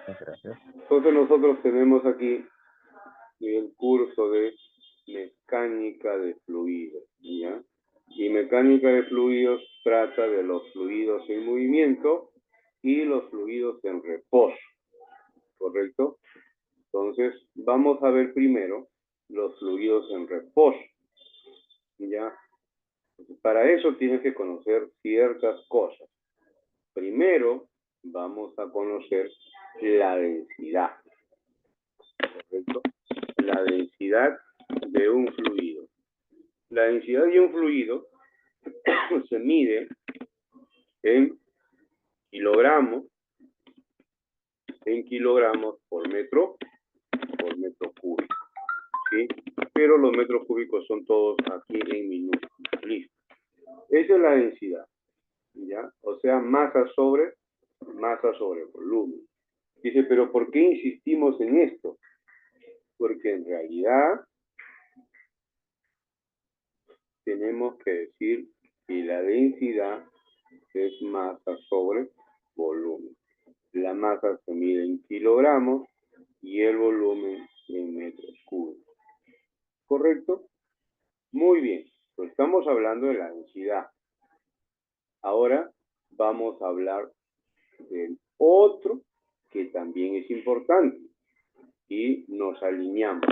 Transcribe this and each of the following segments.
Muchas gracias. Entonces nosotros tenemos aquí el curso de mecánica de fluidos, ¿ya? Y mecánica de fluidos trata de los fluidos en movimiento y los fluidos en reposo, ¿correcto? Entonces, vamos a ver primero los fluidos en reposo, ¿ya? Para eso tienes que conocer ciertas cosas. Primero, vamos a conocer la densidad, ¿correcto? La densidad de un fluido. La densidad de un fluido se mide en kilogramos por metro cúbico, ¿sí? Pero los metros cúbicos son todos aquí en minutos. Listo. Esa es la densidad, ¿ya? O sea, masa sobre volumen. Dice, pero ¿por qué insistimos en esto? Porque en realidad tenemos que decir que la densidad es masa sobre volumen. La masa se mide en kilogramos y el volumen en metros cúbicos. ¿Correcto? Muy bien. Pues estamos hablando de la densidad. Ahora vamos a hablar del otro que también es importante y nos alineamos.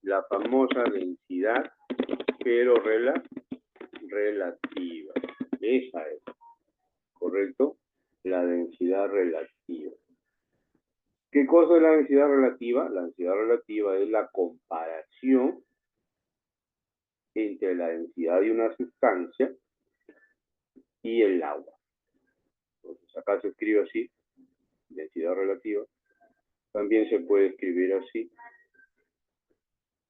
La famosa densidad, pero relativa. Esa es, ¿correcto? La densidad relativa. ¿Qué cosa es la densidad relativa? La densidad relativa es la comparación entre la densidad de una sustancia y el agua. Entonces, acá se escribe así, densidad relativa. También se puede escribir así,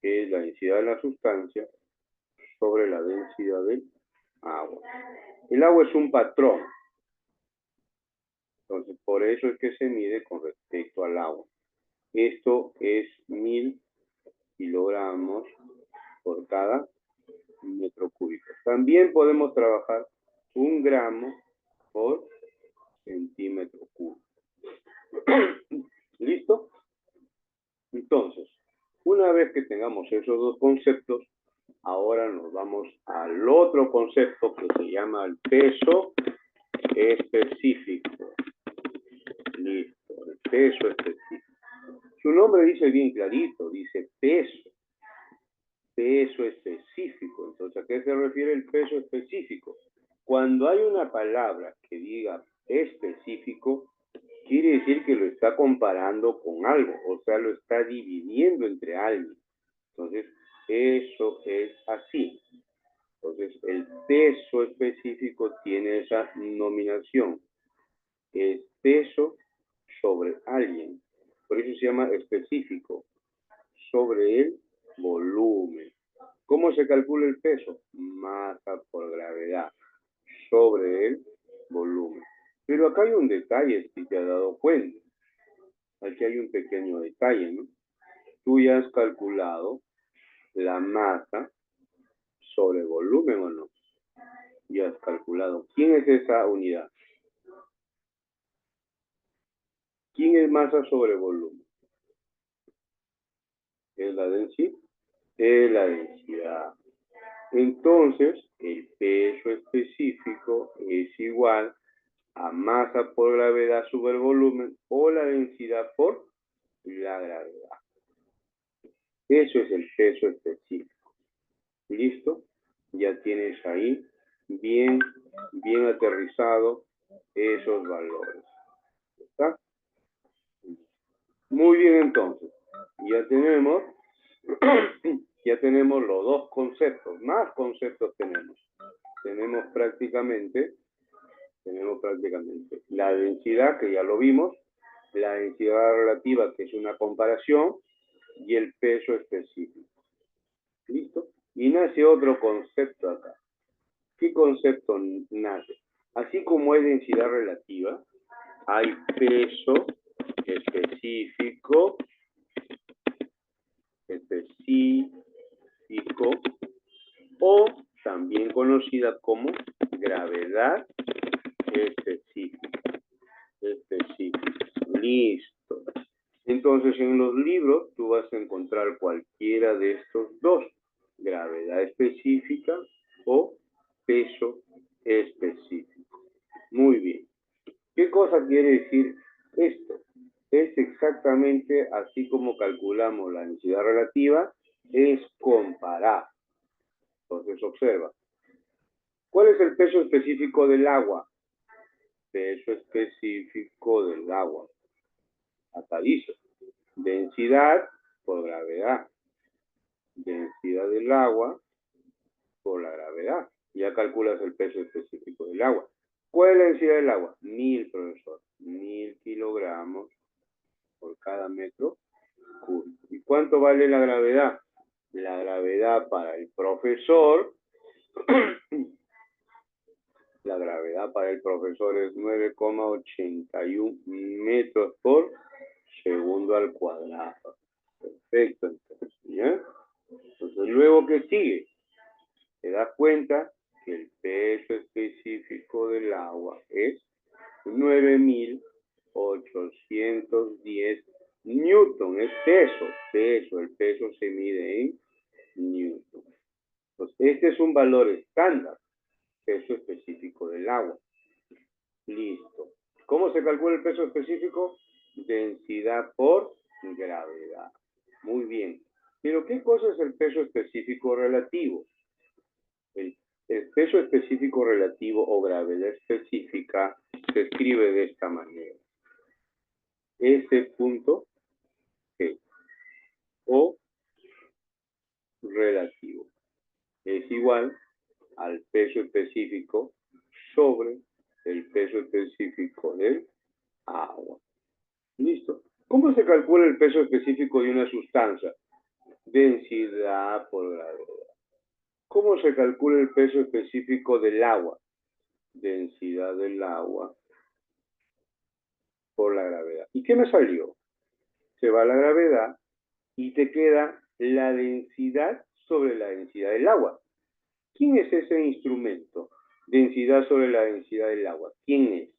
que es la densidad de la sustancia sobre la densidad del agua. El agua es un patrón. Entonces, por eso es que se mide con respecto al agua. Esto es 1000 kilogramos por cada metro cúbico. También podemos trabajar 1 gramo por centímetro cúbico. ¿Listo? Entonces, una vez que tengamos esos dos conceptos, ahora nos vamos al otro concepto que se llama el peso específico. Listo, el peso específico. Su nombre dice bien clarito, dice peso específico. Entonces, ¿a qué se refiere el peso específico? Cuando hay una palabra que diga específico, quiere decir que lo está comparando con algo, o sea, lo está dividiendo entre alguien. Entonces, eso es así. Entonces, el peso específico tiene esa nominación. Es peso sobre alguien. Por eso se llama específico. Sobre el volumen. ¿Cómo se calcula el peso? Masa por gravedad sobre el volumen. Pero acá hay un detalle, si te has dado cuenta. Aquí hay un pequeño detalle, ¿no? Tú ya has calculado la masa sobre volumen, ¿o no? Ya has calculado. ¿Quién es esa unidad? ¿Quién es masa sobre volumen? ¿Es la densidad? Es la densidad. Entonces, el peso específico es igual a masa por gravedad sobre el volumen o la densidad por la gravedad. Eso es el peso específico. ¿Listo? Ya tienes ahí bien aterrizado esos valores. ¿Está? Muy bien, entonces. Ya tenemos los dos conceptos. Más conceptos tenemos. Tenemos prácticamente la densidad, que ya lo vimos, la densidad relativa, que es una comparación, y el peso específico. ¿Listo? Y nace otro concepto acá. ¿Qué concepto nace? Así como hay densidad relativa, hay peso específico, o también conocida como gravedad específica. Listo. Entonces, en los libros tú vas a encontrar cualquiera de estos dos, gravedad específica o peso específico. Muy bien. ¿Qué cosa quiere decir esto? Es exactamente así como calculamos la densidad relativa, es comparar. Entonces, observa. ¿Cuál es el peso específico del agua? Peso específico del agua. Acá dice, densidad por gravedad. Densidad del agua por la gravedad. Ya calculas el peso específico del agua. ¿Cuál es la densidad del agua? 1000, profesor. 1000 kilogramos por cada metro cúbico. ¿Y cuánto vale la gravedad? La gravedad para el profesor, la gravedad para el profesor es 9,81 metros por segundo al cuadrado. Perfecto, entonces, ¿ya? Entonces, luego, ¿qué sigue? Te das cuenta que el peso específico del agua es 9.810 newton. Es peso, el peso se mide en newton. Entonces, este es un valor estándar, peso específico del agua. Listo. ¿Cómo se calcula el peso específico? Densidad por gravedad. Muy bien. Pero, ¿qué cosa es el peso específico relativo? El peso específico relativo o gravedad específica se escribe de esta manera. S punto G o relativo es igual al peso específico sobre el peso específico del agua. Listo. ¿Cómo se calcula el peso específico de una sustancia? Densidad por gravedad. ¿Cómo se calcula el peso específico del agua? Densidad del agua por la gravedad. ¿Y qué me salió? Se va la gravedad y te queda la densidad sobre la densidad del agua. ¿Quién es ese instrumento? Densidad sobre la densidad del agua. ¿Quién es?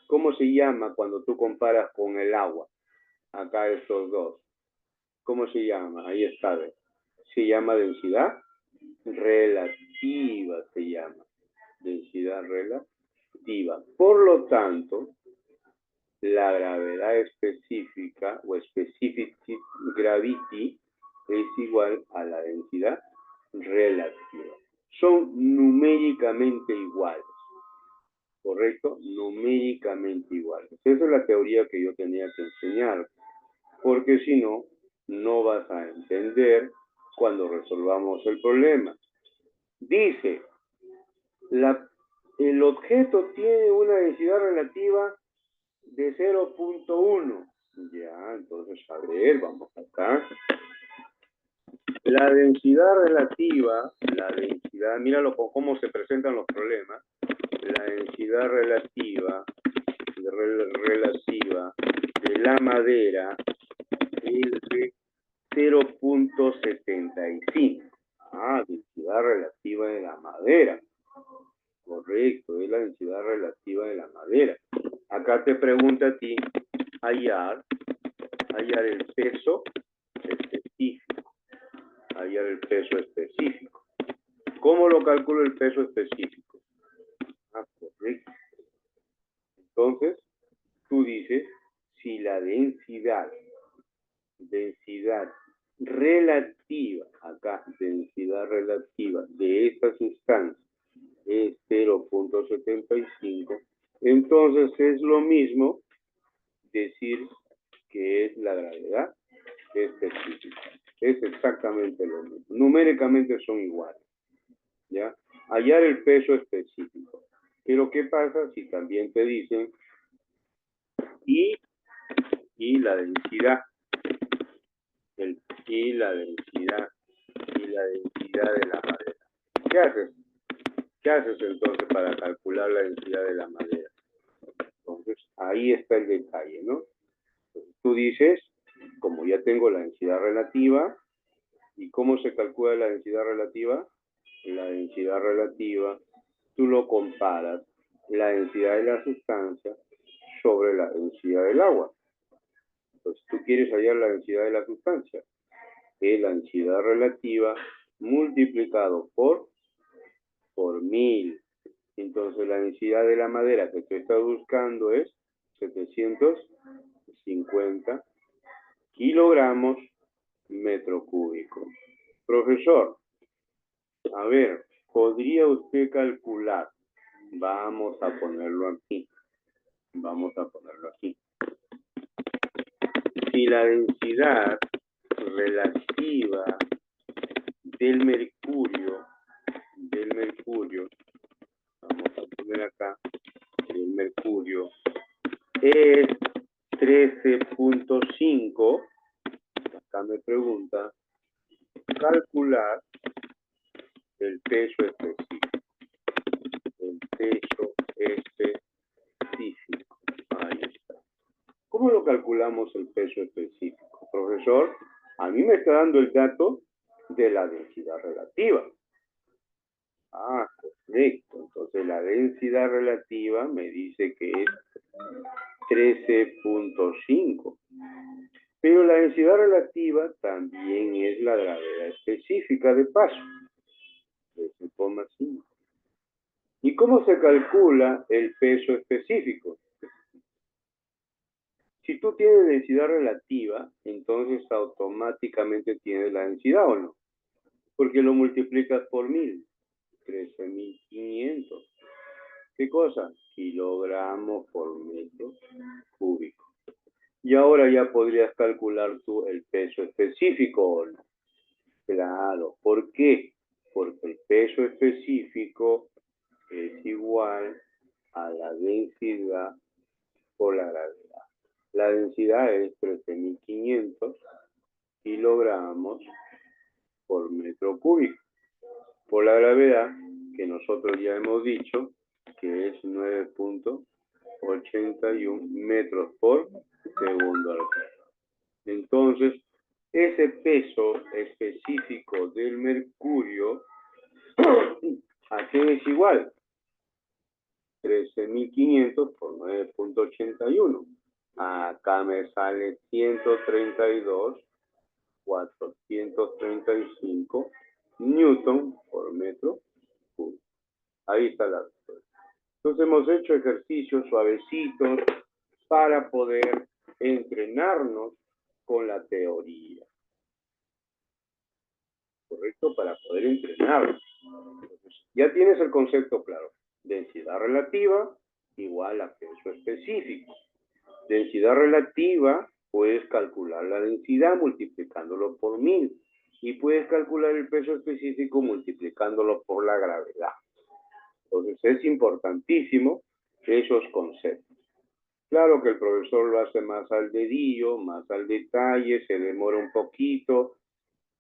¿Cómo se llama cuando tú comparas con el agua? Acá estos dos. ¿Cómo se llama? Ahí está. ¿Ve? Se llama densidad relativa, se llama. Densidad relativa. Por lo tanto, la gravedad específica o specific gravity es igual a la densidad relativa. Son numéricamente iguales. ¿Correcto? Numéricamente iguales. Esa es la teoría que yo tenía que enseñar. Porque si no, no vas a entender cuando resolvamos el problema. Dice, el objeto tiene una densidad relativa de 0.1. Ya, entonces, a ver, vamos acá. La densidad relativa, míralo cómo se presentan los problemas. La densidad relativa de la madera es de 0.75. Ah, densidad relativa de la madera. Correcto, es la densidad relativa de la madera. Acá te pregunta a ti hallar el peso específico. Hallar el peso específico. ¿Cómo lo calculo el peso específico? Ah, correcto. Entonces, tú dices, si la densidad relativa, acá, densidad relativa de esta sustancia es 0.75, entonces es lo mismo decir que es la gravedad específica. Es exactamente lo mismo. Numéricamente son iguales. ¿Ya? Hallar el peso específico. Pero ¿qué pasa si también te dicen y la densidad? Y la densidad de la madera. ¿Qué haces? ¿Qué haces entonces para calcular la densidad de la madera? Entonces, ahí está el detalle, ¿no? Entonces, tú dices, como ya tengo la densidad relativa, ¿y cómo se calcula la densidad relativa? La densidad relativa, tú lo comparas, la densidad de la sustancia sobre la densidad del agua. Entonces, tú quieres hallar la densidad de la sustancia. Es la densidad relativa multiplicado por 1000. Entonces, la densidad de la madera que tú estás buscando es 750 kilogramos metro cúbico. Profesor, a ver, ¿podría usted calcular? Vamos a ponerlo aquí. Vamos a ponerlo aquí. Si la densidad relativa del mercurio, vamos a poner acá, el mercurio es 13.5, acá me pregunta, calcular el peso específico. El peso específico. Ahí está. ¿Cómo lo calculamos el peso específico? Profesor, a mí me está dando el dato de la densidad relativa. Ah, correcto. Entonces la densidad relativa me dice que es 13.5. Pero la densidad relativa también es la gravedad específica de paso, 13,5. ¿Y cómo se calcula el peso específico? Si tú tienes densidad relativa, entonces automáticamente tienes la densidad, ¿o no? Porque lo multiplicas por 1000, 13.500. ¿Qué cosa? Kilogramos por metro cúbico. Y ahora ya podrías calcular tú el peso específico, ¿o no? Claro. ¿Por qué? Porque el peso específico es igual a la densidad por la gravedad. La densidad es 13.500 kilogramos por metro cúbico. Por la gravedad, que nosotros ya hemos dicho, que es 9.81 metros por segundo al cuadrado. Entonces, ese peso específico del mercurio, ¿a qué es igual? 13.500 por 9.81. Acá me sale 132,435 newton por metro cúbico. Ahí está la respuesta. Entonces hemos hecho ejercicios suavecitos para poder entrenarnos con la teoría. ¿Correcto? Para poder entrenarnos. Entonces, ya tienes el concepto claro. Densidad relativa igual a peso específico. Densidad relativa, puedes calcular la densidad multiplicándolo por 1000 y puedes calcular el peso específico multiplicándolo por la gravedad. Entonces es importantísimo esos conceptos. Claro que el profesor lo hace más al dedillo, más al detalle, se demora un poquito,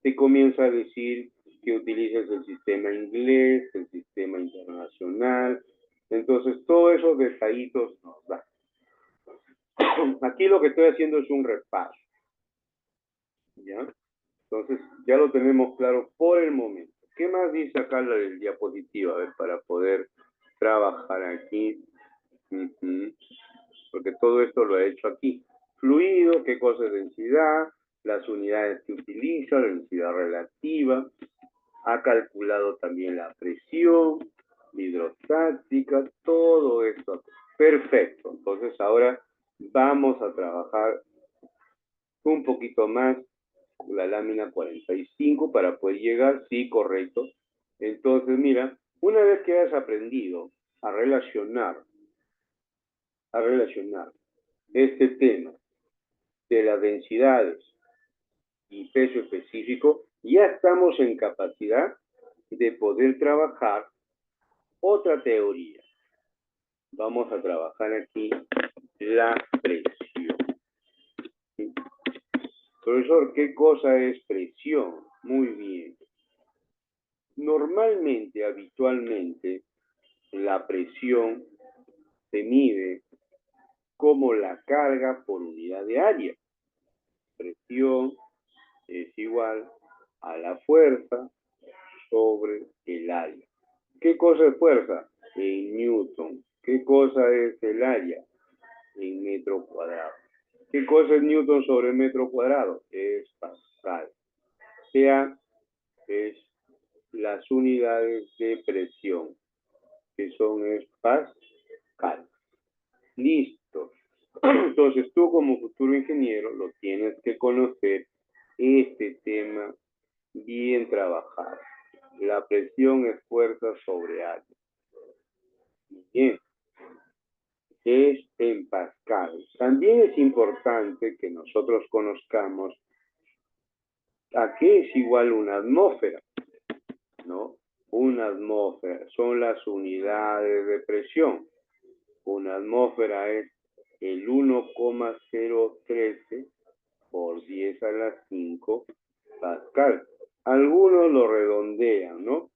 te comienza a decir que utilices el sistema inglés, el sistema internacional, entonces todos esos detallitos nos dan. Aquí lo que estoy haciendo es un repaso, ¿ya? Entonces, ya lo tenemos claro por el momento. ¿Qué más dice acá la del diapositiva? A ver, para poder trabajar aquí. Porque todo esto lo he hecho aquí. Fluido, qué cosa es densidad, las unidades que utiliza, la densidad relativa. Ha calculado también la presión, hidrostática, todo esto. Perfecto. Entonces, ahora vamos a trabajar un poquito más la lámina 45 para poder llegar, sí, correcto. Entonces, mira, una vez que has aprendido a relacionar este tema de las densidades y peso específico, ya estamos en capacidad de poder trabajar otra teoría. Vamos a trabajar aquí la presión. Profesor, ¿qué cosa es presión? Muy bien. Normalmente, habitualmente, la presión se mide como la carga por unidad de área. Presión es igual a la fuerza sobre el área. ¿Qué cosa es fuerza? En Newton. ¿Qué cosa es el área? En metro cuadrado. ¿Qué cosa es Newton sobre metro cuadrado? Es Pascal. PA es las unidades de presión, que son es Pascal. Listo. Entonces tú como futuro ingeniero lo tienes que conocer este tema bien trabajado. La presión es fuerza sobre área. Bien. Es en Pascal. También es importante que nosotros conozcamos a qué es igual una atmósfera, ¿no? Una atmósfera son las unidades de presión. Una atmósfera es el 1,013 por 10 a la 5 Pascal. Algunos lo redondean, ¿no?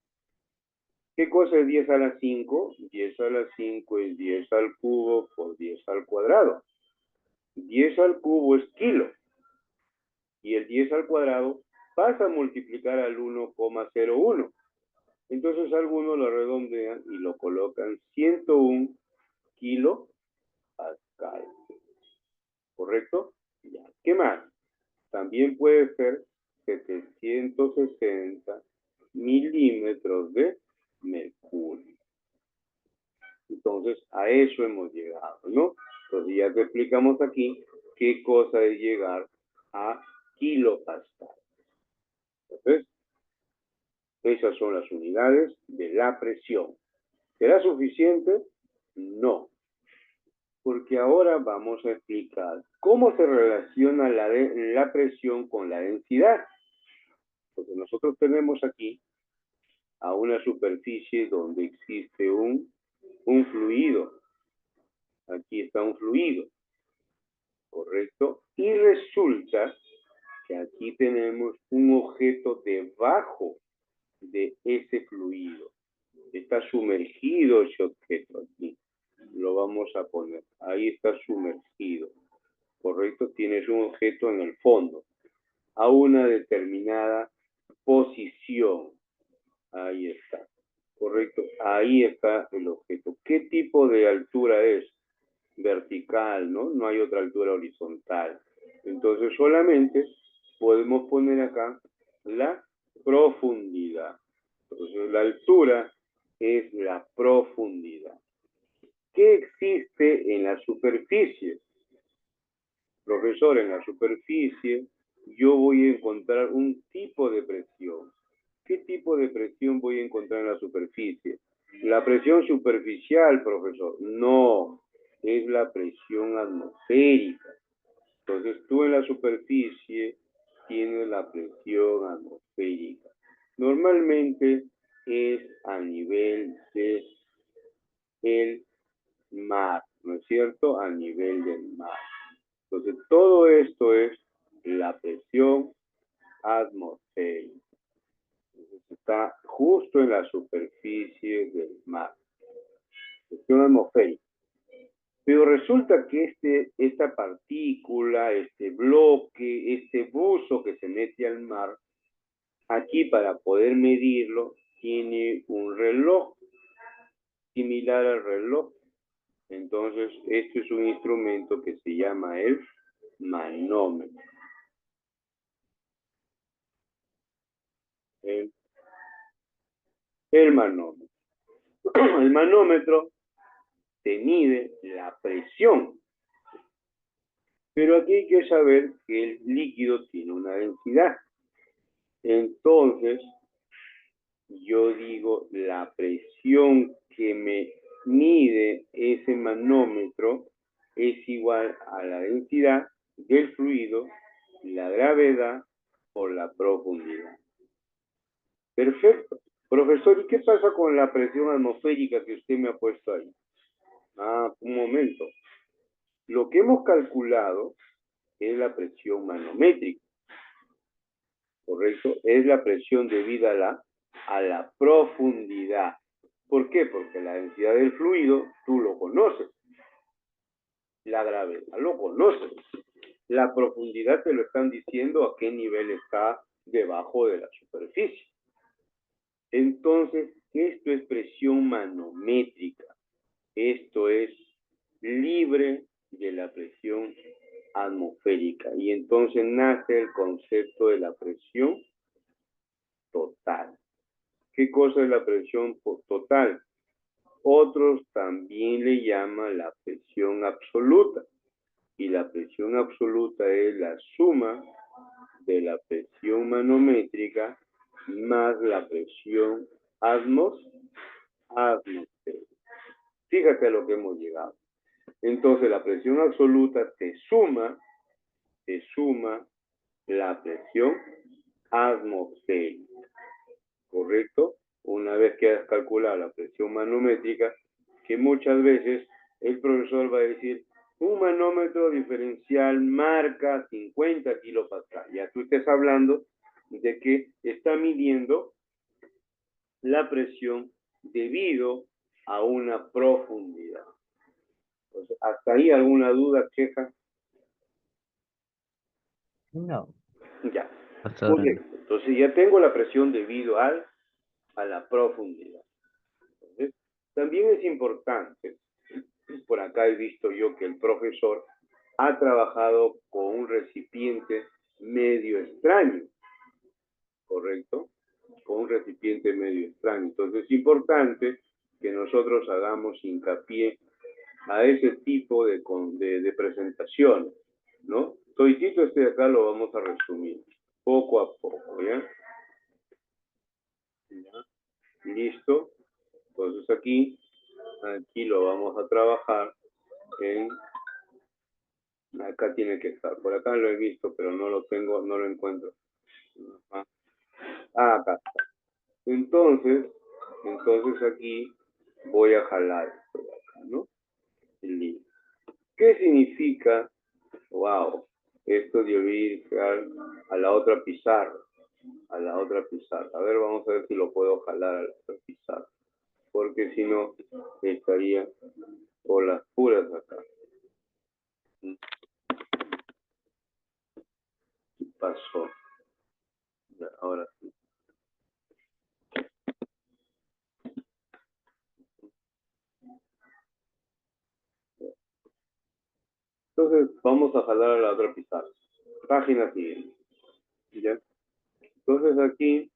¿Qué cosa es 10 a la 5? 10 a la 5 es 10 al cubo por 10 al cuadrado. 10 al cubo es kilo. Y el 10 al cuadrado pasa a multiplicar al 1,01. Entonces algunos lo redondean y lo colocan 101 kilo Pascal. ¿Correcto? Ya. ¿Qué más? También puede ser 760 milímetros de mercurio. Entonces, a eso hemos llegado, ¿no? Entonces, ya te explicamos aquí qué cosa es llegar a kilopascal. Entonces, esas son las unidades de la presión. ¿Será suficiente? No. Porque ahora vamos a explicar cómo se relaciona la presión con la densidad. Porque nosotros tenemos aquí a una superficie donde existe un fluido. Aquí está un fluido, ¿correcto? Y resulta que aquí tenemos un objeto debajo de ese fluido. Está sumergido ese objeto aquí. Lo vamos a poner. Ahí está sumergido. ¿Correcto? Tienes un objeto en el fondo. A una determinada posición. Ahí está. ¿Correcto? Ahí está el objeto. ¿Qué tipo de altura es? Vertical, ¿no? No hay otra altura horizontal. Entonces solamente podemos poner acá la profundidad. Entonces la altura es la profundidad. ¿Qué existe en la superficie? Profesor, en la superficie yo voy a encontrar un tipo de presión. ¿Qué tipo de presión voy a encontrar en la superficie? La presión superficial, profesor. No, es la presión atmosférica. Entonces tú en la superficie tienes la presión atmosférica. Normalmente es a nivel de el mar, ¿no es cierto? A nivel del mar. Entonces todo esto es la presión atmosférica. Entonces, está justo en la superficie del mar. Presión atmosférica. Pero resulta que esta partícula, este bloque, este buzo que se mete al mar, aquí para poder medirlo, tiene un reloj similar al reloj. Entonces, este es un instrumento que se llama el manómetro. El manómetro. El manómetro te mide la presión. Pero aquí hay que saber que el líquido tiene una densidad. Entonces, yo digo, la presión que me mide ese manómetro es igual a la densidad del fluido, la gravedad por la profundidad. Perfecto. Profesor, ¿y qué pasa con la presión atmosférica que usted me ha puesto ahí? Ah, un momento. Lo que hemos calculado es la presión manométrica, ¿correcto? Es la presión debida a la profundidad. ¿Por qué? Porque la densidad del fluido tú lo conoces. La gravedad lo conoces. La profundidad te lo están diciendo a qué nivel está debajo de la superficie. Entonces, esto es presión manométrica. Esto es libre de la presión atmosférica. Y entonces nace el concepto de la presión total. ¿Qué cosa es la presión total? Otros también le llaman la presión absoluta. Y la presión absoluta es la suma de la presión manométrica más la presión atmosférica. Fíjate a lo que hemos llegado. Entonces la presión absoluta te suma la presión atmosférica, ¿correcto? Una vez que has calculado la presión manométrica, que muchas veces el profesor va a decir, un manómetro diferencial marca 50 kilopascal. Ya tú estés hablando de que está midiendo la presión debido a una profundidad. Entonces, ¿hasta ahí alguna duda, queja? No, Ya. hasta Muy ahora bien. no. Entonces ya tengo la presión debido a la profundidad. Entonces, también es importante, por acá he visto yo que el profesor ha trabajado con un recipiente medio extraño, ¿correcto? Con un recipiente medio extraño. Entonces es importante que nosotros hagamos hincapié a ese tipo de presentaciones, ¿no? Toditito este de acá lo vamos a resumir, poco a poco, ¿ya? ¿Ya? Listo. Entonces aquí lo vamos a trabajar en, acá tiene que estar, por acá lo he visto, pero no lo tengo, no lo encuentro. Acá está. Entonces aquí voy a jalar esto de acá, ¿no? Listo. ¿Qué significa, wow, esto de ir a la otra pizarra? A la otra pizarra. A ver, vamos a ver si lo puedo jalar a la otra pizarra. Porque si no, estaría por las puras acá. ¿Qué pasó? Ya, ahora sí. Entonces, vamos a jalar a la otra pizarra. Página siguiente. ¿Ya? Entonces aquí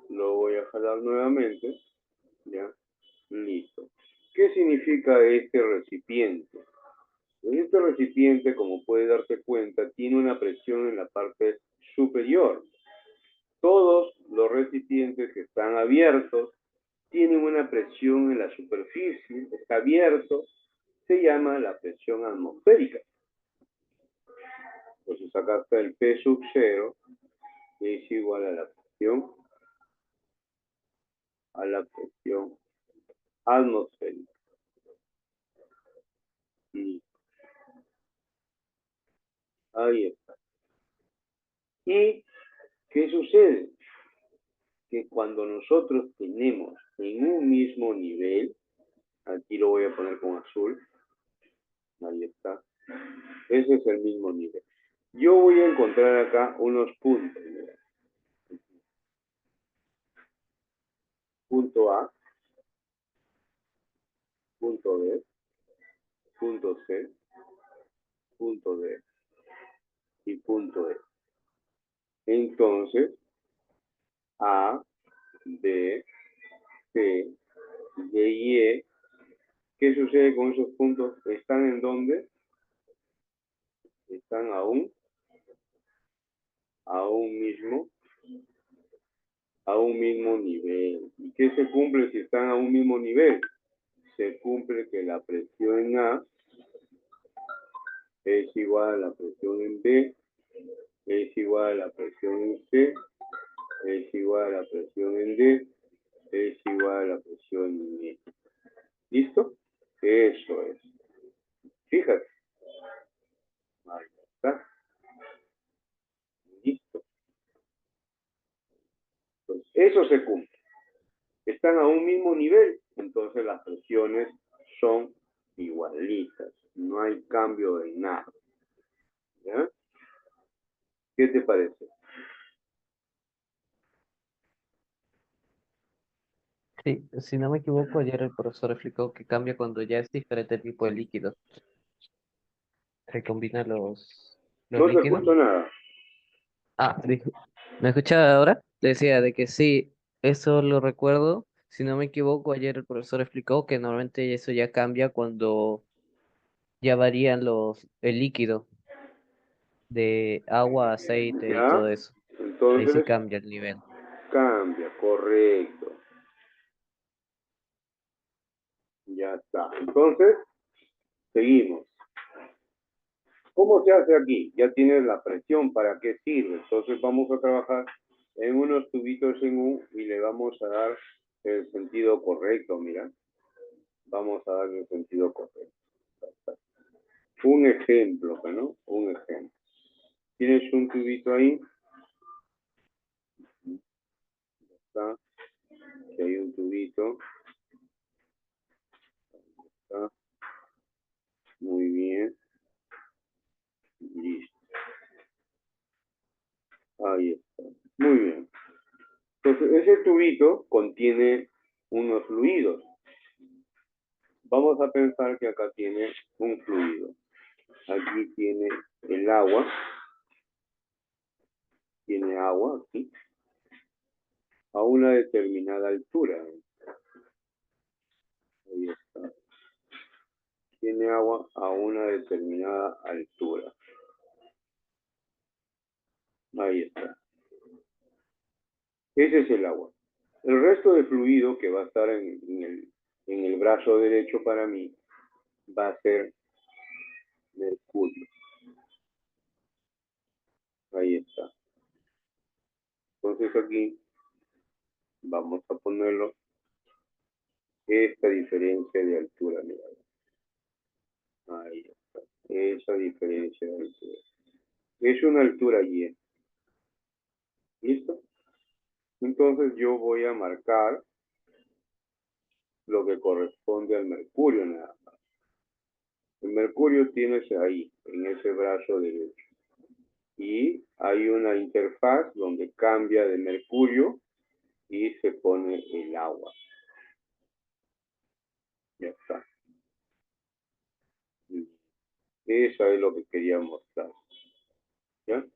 lo voy a jalar nuevamente. ¿Ya? Listo. ¿Qué significa este recipiente? Este recipiente, como puedes darte cuenta, tiene una presión en la parte superior. Todos los recipientes que están abiertos tienen una presión en la superficie, está abierto, se llama la presión atmosférica. Entonces acá está el P sub 0, es igual a la presión atmosférica. Y ahí está. ¿Y qué sucede? Que cuando nosotros tenemos en un mismo nivel, aquí lo voy a poner con azul, ahí está, ese es el mismo nivel. Yo voy a encontrar acá unos puntos. Mira. Punto A, punto B, punto C, punto D y punto E. Entonces, A, B, C, D y E, ¿qué sucede con esos puntos? ¿Están en dónde? Están a un mismo nivel. ¿Y qué se cumple si están a un mismo nivel? Se cumple que la presión en A es igual a la presión en B, es igual a la presión en C, es igual a la presión en D, es igual a la presión en E. ¿Listo? Eso es. Fíjate. Ahí está. Listo. Entonces, eso se cumple. Están a un mismo nivel, entonces las presiones son igualitas. No hay cambio de nada. ¿Ya? ¿Qué te parece? Sí, si no me equivoco, ayer el profesor explicó que cambia cuando ya es diferente tipo de líquido. Recombina los. los No te líquidos. escucho nada. Ah, dijo. ¿Me escuchaba ahora? Decía de que sí, eso lo recuerdo. Si no me equivoco, ayer el profesor explicó que normalmente eso ya cambia cuando ya varían el líquido de agua, aceite y todo ¿Ya? eso. Ahí sí Entonces, cambia el nivel. cambia, correcto. Ya está. Entonces, seguimos. ¿Cómo se hace aquí? Ya tienes la presión, ¿para qué sirve? Entonces vamos a trabajar en unos tubitos en U y le vamos a dar el sentido correcto, mira. Vamos a darle el sentido correcto. Un ejemplo, ¿no? Un ejemplo. Tienes un tubito ahí, está, que hay un tubito, está, muy bien, listo, ahí está, muy bien. Entonces, ese tubito contiene unos fluidos. Vamos a pensar que acá tiene un fluido. Aquí tiene agua aquí, a una determinada altura. Ahí está. Tiene agua a una determinada altura. Ahí está. Ese es el agua. El resto de fluido que va a estar en el brazo derecho para mí va a ser mercurio. Ahí está. Entonces aquí vamos a ponerlo esta diferencia de altura, mira. Ahí está. Esa diferencia de altura. Es una altura Y. ¿Listo? Entonces yo voy a marcar lo que corresponde al mercurio nada más. El mercurio tienes ahí, en ese brazo derecho. Y hay una interfaz donde cambia de mercurio y se pone el agua. Ya está. Eso es lo que quería mostrar. ¿Ya?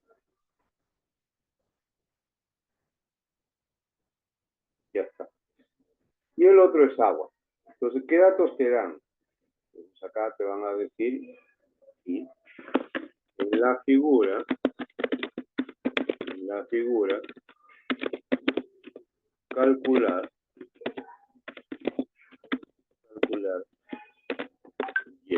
Ya está. Y el otro es agua. Entonces, ¿qué datos te dan? Pues acá te van a decir, ¿sí? En la figura, calcular, calcular, Y.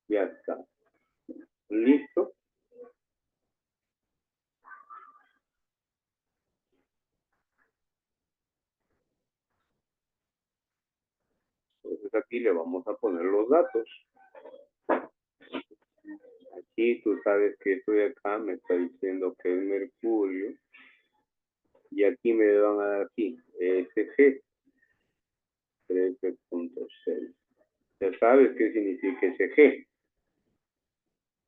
Ya está. ¿Listo? Entonces aquí le vamos a poner los datos. Aquí tú sabes que esto de acá me está diciendo que es mercurio. Y aquí me van a dar aquí, ESG 13.6. Ya sabes qué significa ESG.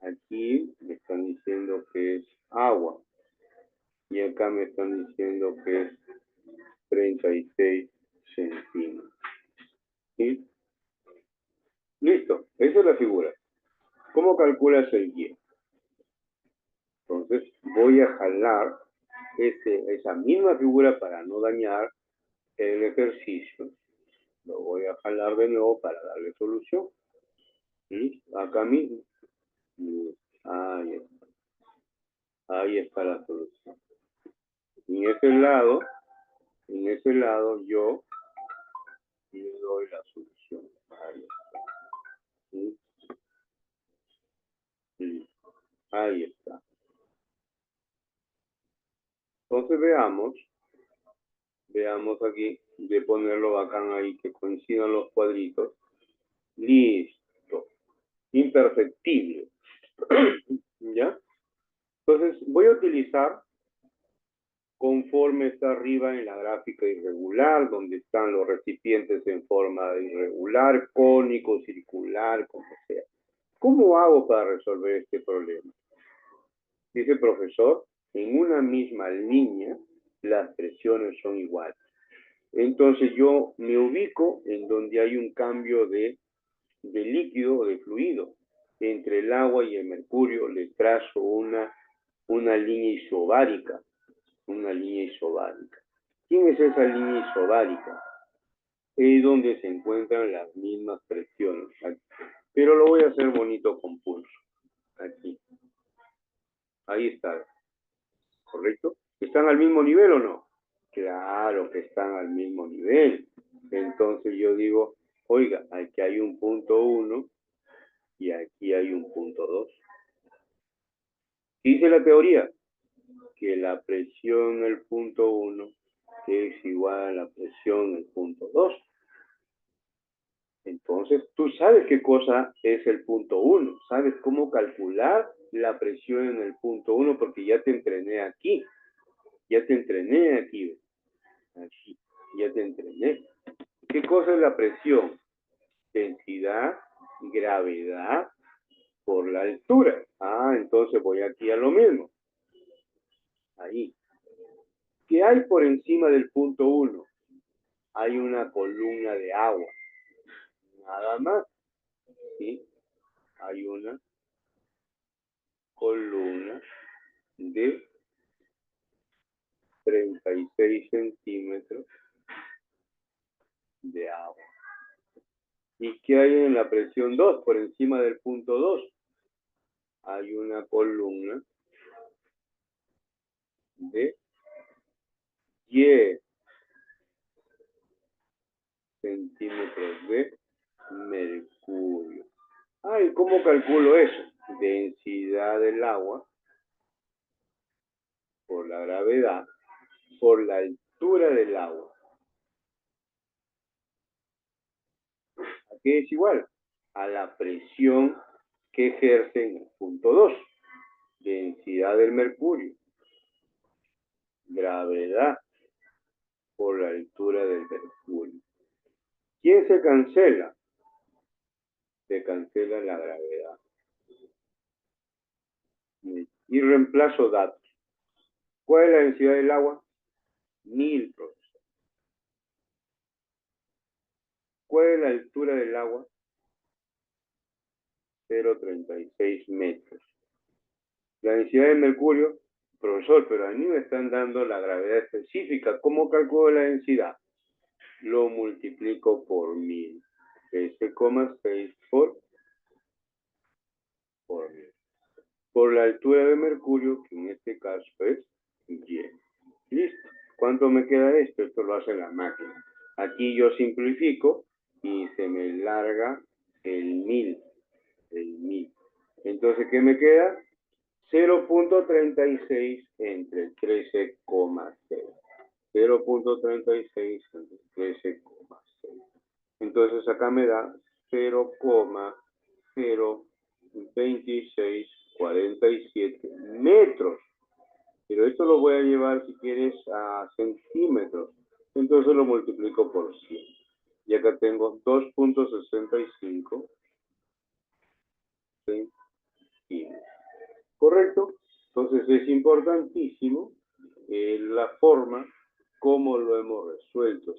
Aquí me están diciendo que es agua. Y acá me están diciendo que es 36 centímetros. ¿Sí? Listo, esa es la figura. ¿Cómo calculas el Y? Entonces voy a jalar esa misma figura para no dañar el ejercicio. Lo voy a jalar de nuevo para darle solución. ¿Listo? Acá mismo. Ahí está. Ahí está la solución. En ese lado yo le doy la solución. Ahí está. ¿Sí? Sí. Ahí está. Entonces veamos aquí, de ponerlo bacán ahí, que coincidan los cuadritos. Listo. Imperceptible. ¿Ya? Entonces voy a utilizar conforme está arriba en la gráfica irregular, donde están los recipientes en forma irregular, cónico, circular, como sea. ¿Cómo hago para resolver este problema? Dice el profesor, en una misma línea las presiones son iguales. Entonces yo me ubico en donde hay un cambio de líquido o de fluido. Entre el agua y el mercurio le trazo una línea isobárica. Una línea isobárica. ¿Quién es esa línea isobárica? Es donde se encuentran las mismas presiones. Aquí. Pero lo voy a hacer bonito con pulso. Aquí. Ahí está. ¿Correcto? ¿Están al mismo nivel o no? Claro que están al mismo nivel. Entonces yo digo, oiga, aquí hay un punto 1 y aquí hay un punto 2. Dice la teoría que la presión en el punto 1 es igual a la presión en el punto 2. Entonces, tú sabes qué cosa es el punto 1, sabes cómo calcular la presión en el punto 1 porque ya te entrené aquí, aquí, ya te entrené. ¿Qué cosa es la presión? Densidad, gravedad por la altura. Ah, entonces voy aquí a lo mismo. Ahí. ¿Qué hay por encima del punto 1? Hay una columna de agua. Nada más. ¿Sí? Hay una columna de 36 centímetros de agua. ¿Y qué hay en la presión 2? Por encima del punto 2 hay una columna de 10 centímetros de mercurio. Ah, ¿y cómo calculo eso? Densidad del agua por la gravedad por la altura del agua. ¿A qué es igual? A la presión que ejerce en el punto 2. Densidad del mercurio. Gravedad por la altura del mercurio. ¿Quién se cancela? Se cancela la gravedad. Y reemplazo datos. ¿Cuál es la densidad del agua? 1000, profesor. ¿Cuál es la altura del agua? 0,36 metros. La densidad del mercurio, profesor, pero a mí me están dando la gravedad específica. ¿Cómo calculo la densidad? Lo multiplico por 1000. 13,6 por 1000. Por la altura de mercurio, que en este caso es 10. Listo. ¿Cuánto me queda esto? Esto lo hace la máquina. Aquí yo simplifico y se me larga el 1000. El 1000. Entonces, ¿qué me queda? 0,36 entre 13,6. 0,36 entre 13,6. Entonces acá me da 0,02647 metros. Pero esto lo voy a llevar, si quieres, a centímetros. Entonces lo multiplico por 100. Y acá tengo 2,65 centímetros. ¿Correcto? Entonces es importantísimo la forma como lo hemos resuelto.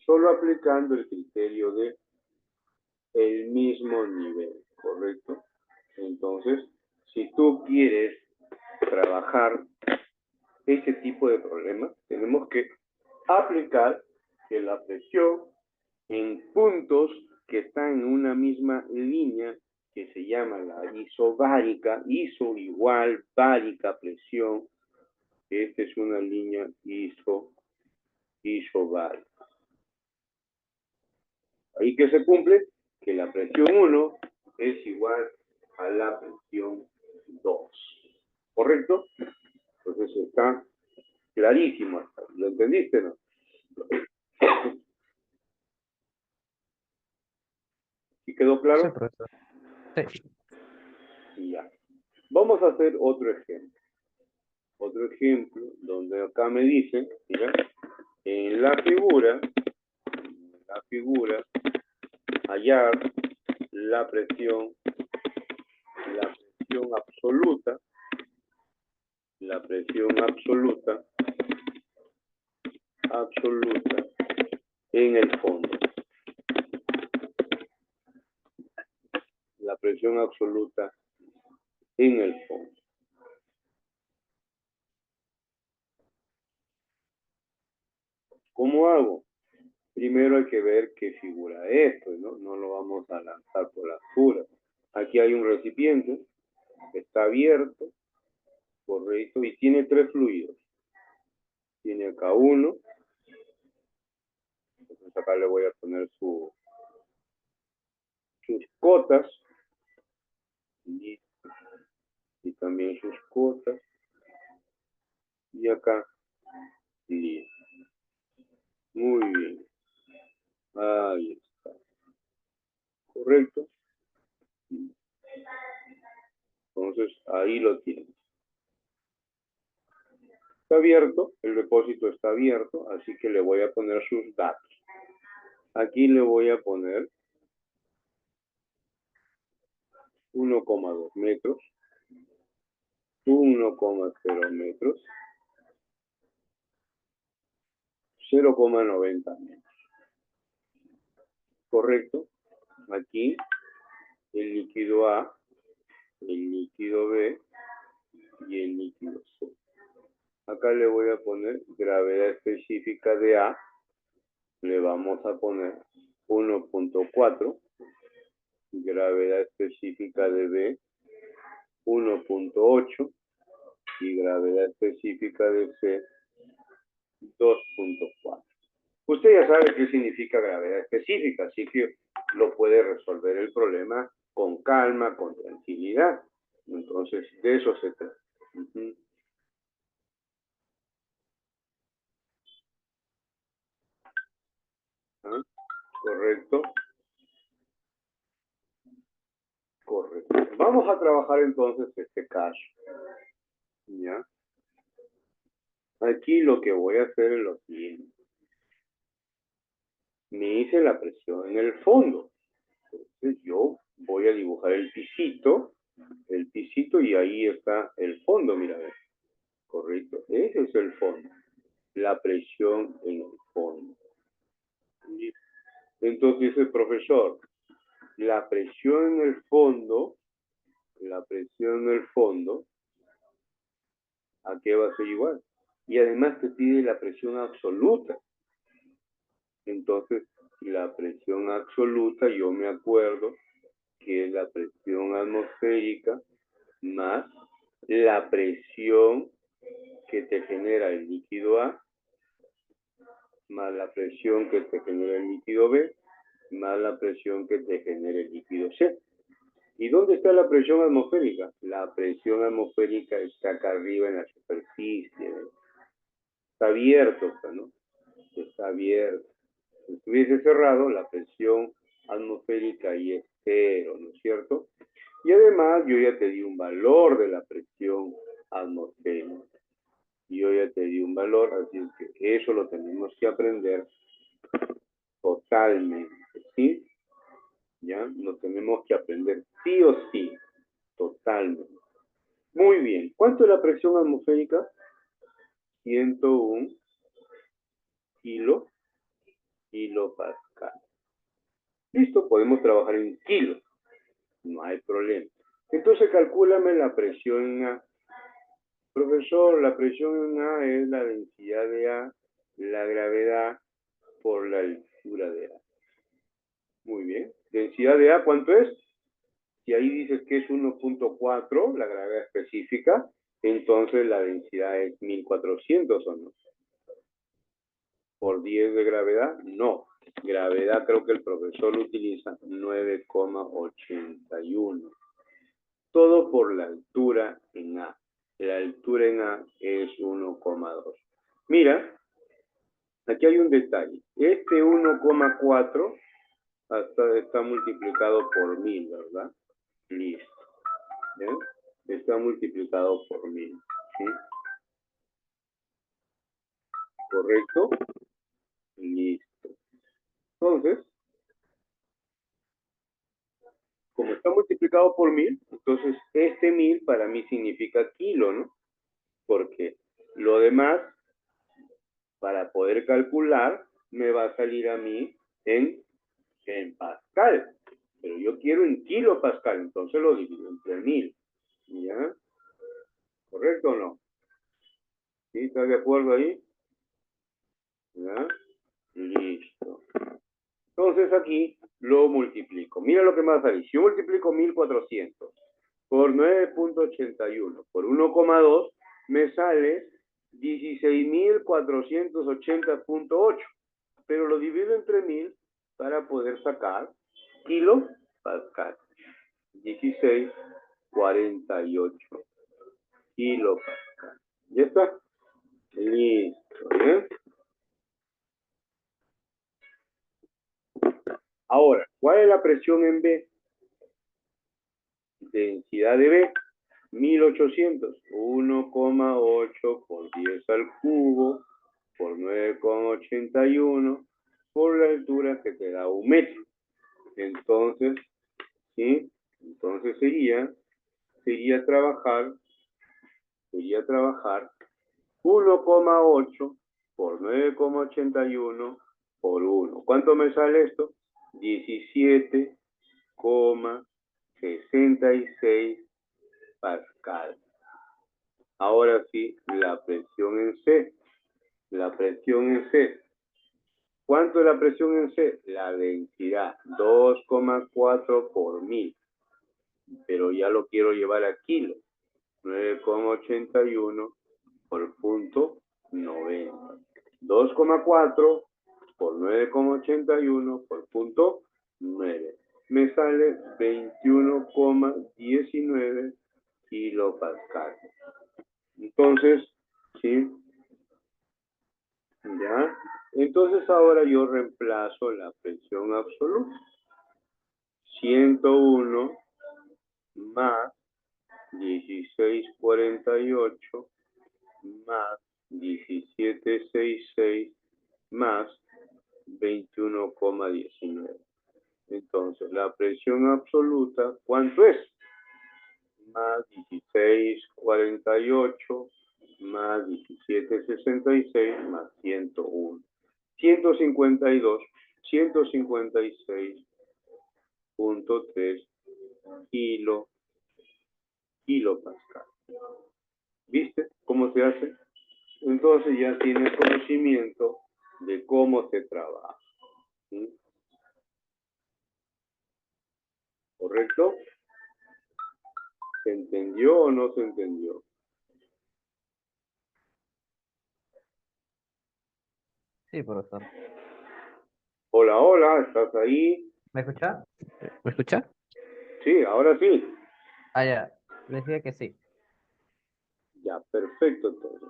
Solo aplicando el criterio de el mismo nivel, ¿correcto? Entonces, si tú quieres trabajar ese tipo de problemas, tenemos que aplicar que la presión en puntos que están en una misma línea que se llama la isobárica, iso igual bárica presión, esta es una línea isobárica. Ahí que se cumple que la presión 1 es igual a la presión 2. ¿Correcto? Entonces está clarísimo. ¿Lo entendiste, no? ¿Y quedó Sí, claro? profesor. Sí. Y ya. Vamos a hacer otro ejemplo. Otro ejemplo donde acá me dice, mira, en la figura, hallar la presión absoluta, absoluta en el fondo. La presión absoluta en el fondo. ¿Cómo hago? Primero hay que ver qué figura es, pues, ¿no? No lo vamos a lanzar por las puras. Aquí hay un recipiente, está abierto, correcto, y tiene 3 fluidos. Tiene acá uno, entonces acá le voy a poner sus cotas, y también sus cotas, y acá, listo. Muy bien. Ahí está. ¿Correcto? Entonces, ahí lo tienes. Está abierto, el depósito está abierto, así que le voy a poner sus datos. Aquí le voy a poner 1,2 metros, 1,0 metros, 0,90 metros. ¿Correcto? Aquí el líquido A, el líquido B y el líquido C. Acá le voy a poner gravedad específica de A, le vamos a poner 1,4, gravedad específica de B 1,8 y gravedad específica de C 2,4. Usted ya sabe qué significa gravedad específica, así que lo puede resolver el problema con calma, con tranquilidad. Entonces, de eso se trata. ¿Ah? ¿Correcto? Correcto. Vamos a trabajar entonces este caso. ¿Ya? Aquí lo que voy a hacer es lo siguiente. Me hice la presión en el fondo. Entonces yo voy a dibujar el pisito y ahí está el fondo, mira, correcto. Ese es el fondo. La presión en el fondo. Entonces dice el profesor, la presión en el fondo, ¿a qué va a ser igual? Y además te pide la presión absoluta. Entonces, la presión absoluta, yo me acuerdo que es la presión atmosférica más la presión que te genera el líquido A, más la presión que te genera el líquido B, más la presión que te genera el líquido C. ¿Y dónde está la presión atmosférica? La presión atmosférica está acá arriba en la superficie. Está abierto, ¿no? Está abierto. Si estuviese cerrado, la presión atmosférica ahí es cero, ¿no es cierto? Y además yo ya te di un valor de la presión atmosférica. Yo ya te di un valor, así que eso lo tenemos que aprender totalmente, ¿sí? ¿Ya? Lo tenemos que aprender sí o sí, totalmente. Muy bien. ¿Cuánto es la presión atmosférica? 101 kilopascal. Listo, podemos trabajar en kilos. No hay problema. Entonces, calcúlame la presión en A. Profesor, la presión en A es la densidad de A, la gravedad por la altura de A. Muy bien. Densidad de A, ¿cuánto es? Si ahí dices que es 1,4, la gravedad específica, entonces la densidad es 1400, ¿o no? ¿Por 10 de gravedad? No. Gravedad creo que el profesor utiliza 9,81. Todo por la altura en A. La altura en A es 1,2. Mira, aquí hay un detalle. Este 1,4 está multiplicado por 1000, ¿verdad? Listo. ¿Bien? Está multiplicado por 1000. ¿Sí? ¿Correcto? Listo. Entonces, como está multiplicado por 1000, entonces este 1000 para mí significa kilo, ¿no? Porque lo demás para poder calcular, me va a salir a mí en Pascal. Pero yo quiero en kilopascal, entonces lo divido entre 1000. ¿Ya? ¿Correcto o no? ¿Sí? ¿Estás de acuerdo ahí? ¿Ya? Listo. Entonces aquí lo multiplico. Mira lo que me va a salir. Si yo multiplico 1400 por 9.81 por 1,2, me sale 16.480.8. Pero lo divido entre 1000 para poder sacar kilopascal. 1648 kilopascal. ¿Ya está? Listo. ¿Bien? Ahora, ¿cuál es la presión en B? Densidad de B, 1800, 1,8 por 10 al cubo por 9,81 por la altura que te da 1 metro. Entonces, ¿sí? Entonces sería trabajar 1,8 por 9,81 por 1. ¿Cuánto me sale esto? 17,66 pascal. Ahora sí, la presión en C. La presión en C. ¿Cuánto es la presión en C? La densidad, 2,4 por 1000. Pero ya lo quiero llevar a kilo. 9,81 por punto 90. 2,4 por 9,81 por punto 9. Me sale 21,19 kilopascal. Entonces, ¿sí? ¿Ya? Entonces ahora yo reemplazo la presión absoluta. 101 más 1648 más 1766 más 21,19. Entonces, la presión absoluta, ¿cuánto es? Más 1648 más 1766 más 101. 152, 156.3 kilopascal. ¿Viste cómo se hace? Entonces ya tienes conocimiento de cómo se trabaja. ¿Sí? ¿Correcto? ¿Se entendió o no se entendió? Sí, profesor. Hola, hola, ¿estás ahí? ¿Me escucha? ¿Me escucha? Sí, ahora sí. Ah, ya. Decía que sí. Ya, perfecto entonces.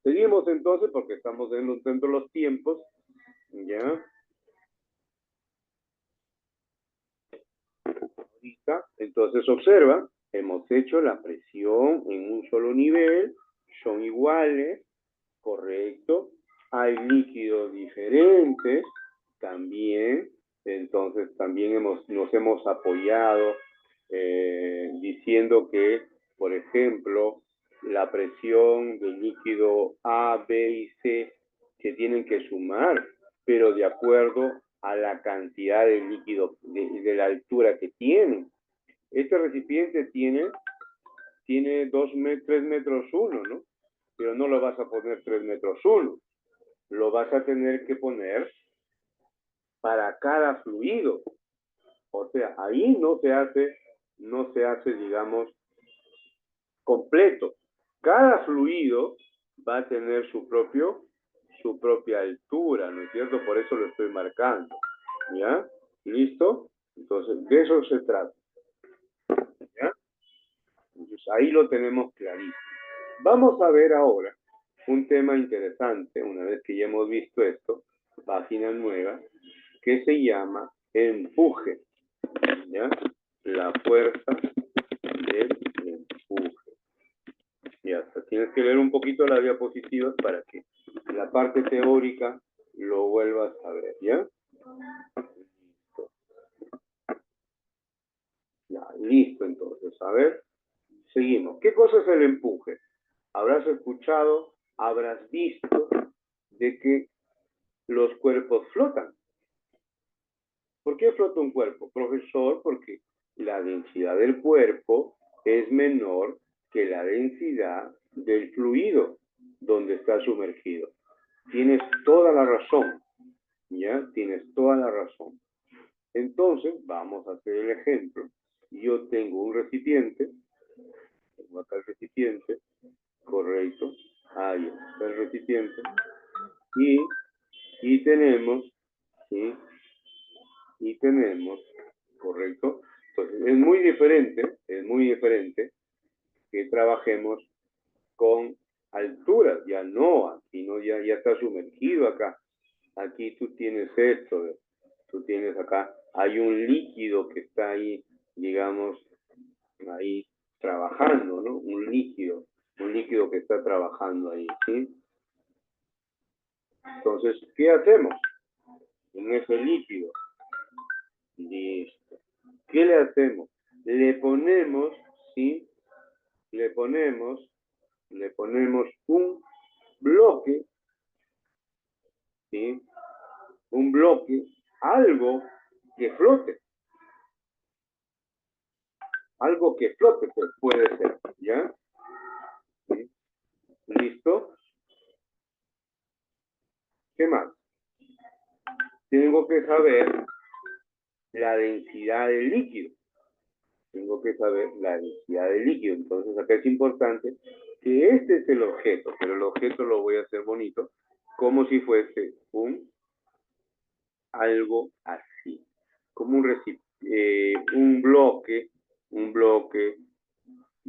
Seguimos entonces porque estamos dentro de los tiempos. ¿Ya? ¿Lista? Entonces observa, hemos hecho la presión en un solo nivel, son iguales, correcto. Hay líquidos diferentes también, entonces también nos hemos apoyado diciendo que, por ejemplo, la presión del líquido A, B y C se tienen que sumar, pero de acuerdo a la cantidad de líquido, de la altura que tienen. Este recipiente tiene 3 metros 1, ¿no? Pero no lo vas a poner 3 metros 1. Lo vas a tener que poner para cada fluido. O sea, ahí no se hace, digamos, completo. Cada fluido va a tener su propia altura, ¿no es cierto? Por eso lo estoy marcando. ¿Ya? ¿Listo? Entonces, de eso se trata. ¿Ya? Entonces, ahí lo tenemos clarísimo. Vamos a ver ahora un tema interesante, una vez que ya hemos visto esto, página nueva, que se llama empuje. ¿Ya? La fuerza del empuje. Ya está. Tienes que leer un poquito las diapositivas para que la parte teórica lo vuelvas a ver, ¿ya? Listo. Ya, listo entonces. A ver, seguimos. ¿Qué cosa es el empuje? Habrás escuchado, habrás visto de que los cuerpos flotan. ¿Por qué flota un cuerpo, profesor? Porque la densidad del cuerpo es menor que la densidad del fluido donde está sumergido. Tienes toda la razón, ¿ya? Tienes toda la razón. Entonces, vamos a hacer el ejemplo. Yo tengo un recipiente, tengo acá el recipiente, correcto, ahí está el recipiente, y tenemos, ¿sí? Y tenemos, correcto. Entonces, es muy diferente que trabajemos con alturas, ya no, aquí no, ya está sumergido acá. Aquí tú tienes esto, tú tienes acá, hay un líquido que está ahí, digamos, ahí trabajando, ¿no? Un líquido que está trabajando ahí, ¿sí? Entonces, ¿qué hacemos en ese líquido? Listo. ¿Qué le hacemos? Le ponemos, ¿sí? Le ponemos un bloque, ¿sí? Un bloque, algo que flote, pues puede ser, ¿ya? ¿Sí? ¿Listo? ¿Qué más? Tengo que saber la densidad del líquido. Tengo que saber la densidad del líquido. Entonces acá es importante que este es el objeto, pero el objeto lo voy a hacer bonito, como si fuese algo así, como un bloque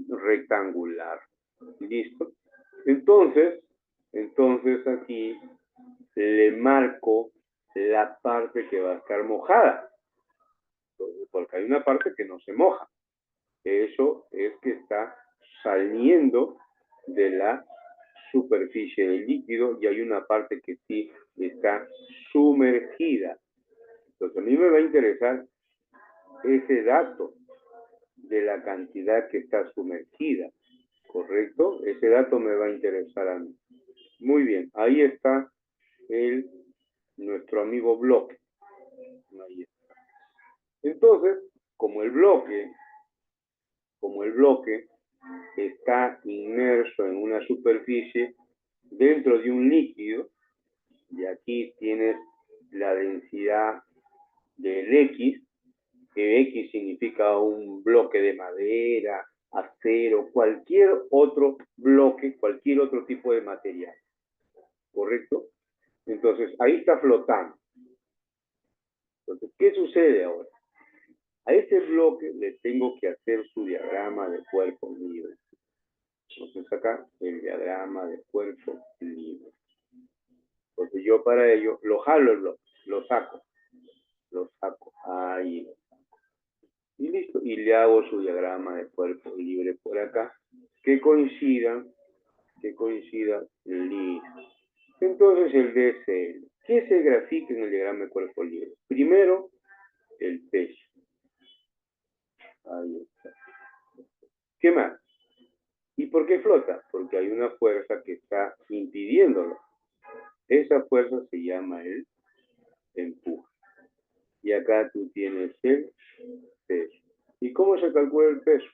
rectangular. ¿Listo? Entonces aquí le marco la parte que va a estar mojada, porque hay una parte que no se moja. Eso es que está saliendo de la superficie del líquido y hay una parte que sí está sumergida. Entonces a mí me va a interesar ese dato de la cantidad que está sumergida, ¿correcto? Ese dato me va a interesar a mí. Muy bien, ahí está nuestro amigo bloque. Ahí está. Entonces, como el bloque está inmerso en una superficie dentro de un líquido, y aquí tienes la densidad del X, que X significa un bloque de madera, acero, cualquier otro bloque, cualquier otro tipo de material, ¿correcto? Entonces, ahí está flotando. Entonces, ¿qué sucede ahora? A ese bloque le tengo que hacer su diagrama de cuerpo libre. Entonces acá el diagrama de cuerpo libre. Entonces yo para ello lo jalo el bloque, lo saco, ahí. Y listo, y le hago su diagrama de cuerpo libre por acá, que coincida, listo. Entonces el DSL, ¿qué se grafica en el diagrama de cuerpo libre? Primero, el peso. Ahí está. ¿Qué más? ¿Y por qué flota? Porque hay una fuerza que está impidiéndolo. Esa fuerza se llama el empuje. Y acá tú tienes el peso. ¿Y cómo se calcula el peso?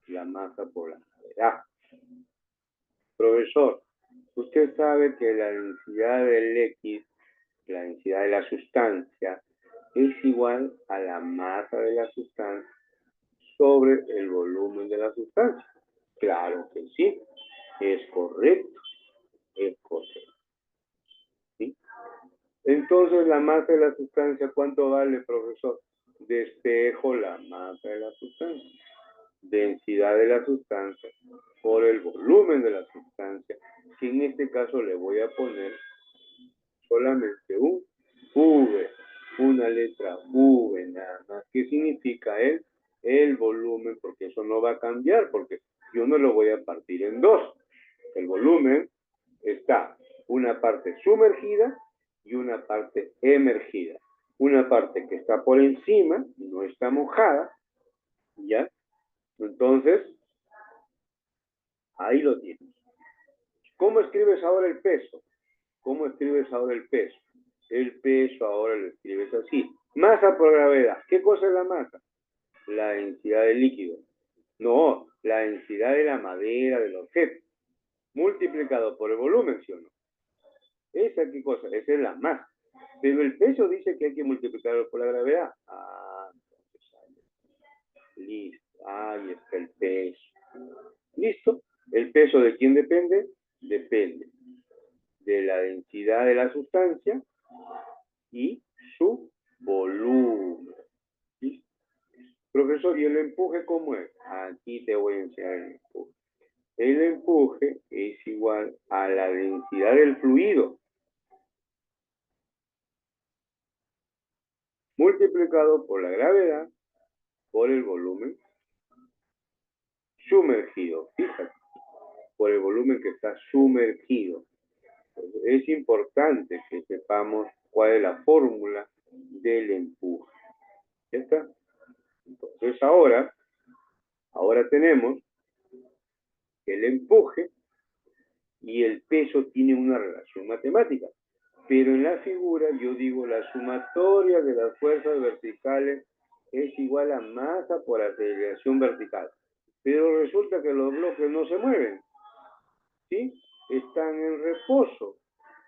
La masa por la gravedad. Profesor, usted sabe que la densidad del X, la densidad de la sustancia, es igual a la masa de la sustancia sobre el volumen de la sustancia. Claro que sí, es correcto, es correcto. ¿Sí? Entonces, la masa de la sustancia, ¿cuánto vale, profesor? Despejo la masa de la sustancia, densidad de la sustancia por el volumen de la sustancia, que en este caso le voy a poner solamente un V, una letra V nada más. ¿Qué significa el volumen? Porque eso no va a cambiar, porque yo no lo voy a partir en dos. El volumen está una parte sumergida y una parte emergida. Una parte que está por encima, no está mojada, ¿ya? Entonces, ahí lo tienes. ¿Cómo escribes ahora el peso? ¿Cómo escribes ahora el peso? El peso ahora lo escribes así. Masa por gravedad. ¿Qué cosa es la masa? La densidad del líquido. No, la densidad de la madera, del objeto. Multiplicado por el volumen, ¿sí o no? ¿Esa qué cosa? Esa es la masa. Pero el peso dice que hay que multiplicarlo por la gravedad. Ah, listo. Ahí está el peso. ¿Listo? ¿El peso de quién depende? Depende de la densidad de la sustancia y su volumen. ¿Listo? Profesor, ¿y el empuje cómo es? Aquí te voy a enseñar el empuje. El empuje es igual a la densidad del fluido multiplicado por la gravedad por el volumen sumergido. Fíjate, por el volumen que está sumergido. Entonces, es importante que sepamos cuál es la fórmula del empuje. ¿Ya está? Entonces ahora tenemos que el empuje y el peso tienen una relación matemática. Pero en la figura yo digo la sumatoria de las fuerzas verticales es igual a masa por aceleración vertical. Pero resulta que los bloques no se mueven, ¿sí? Están en reposo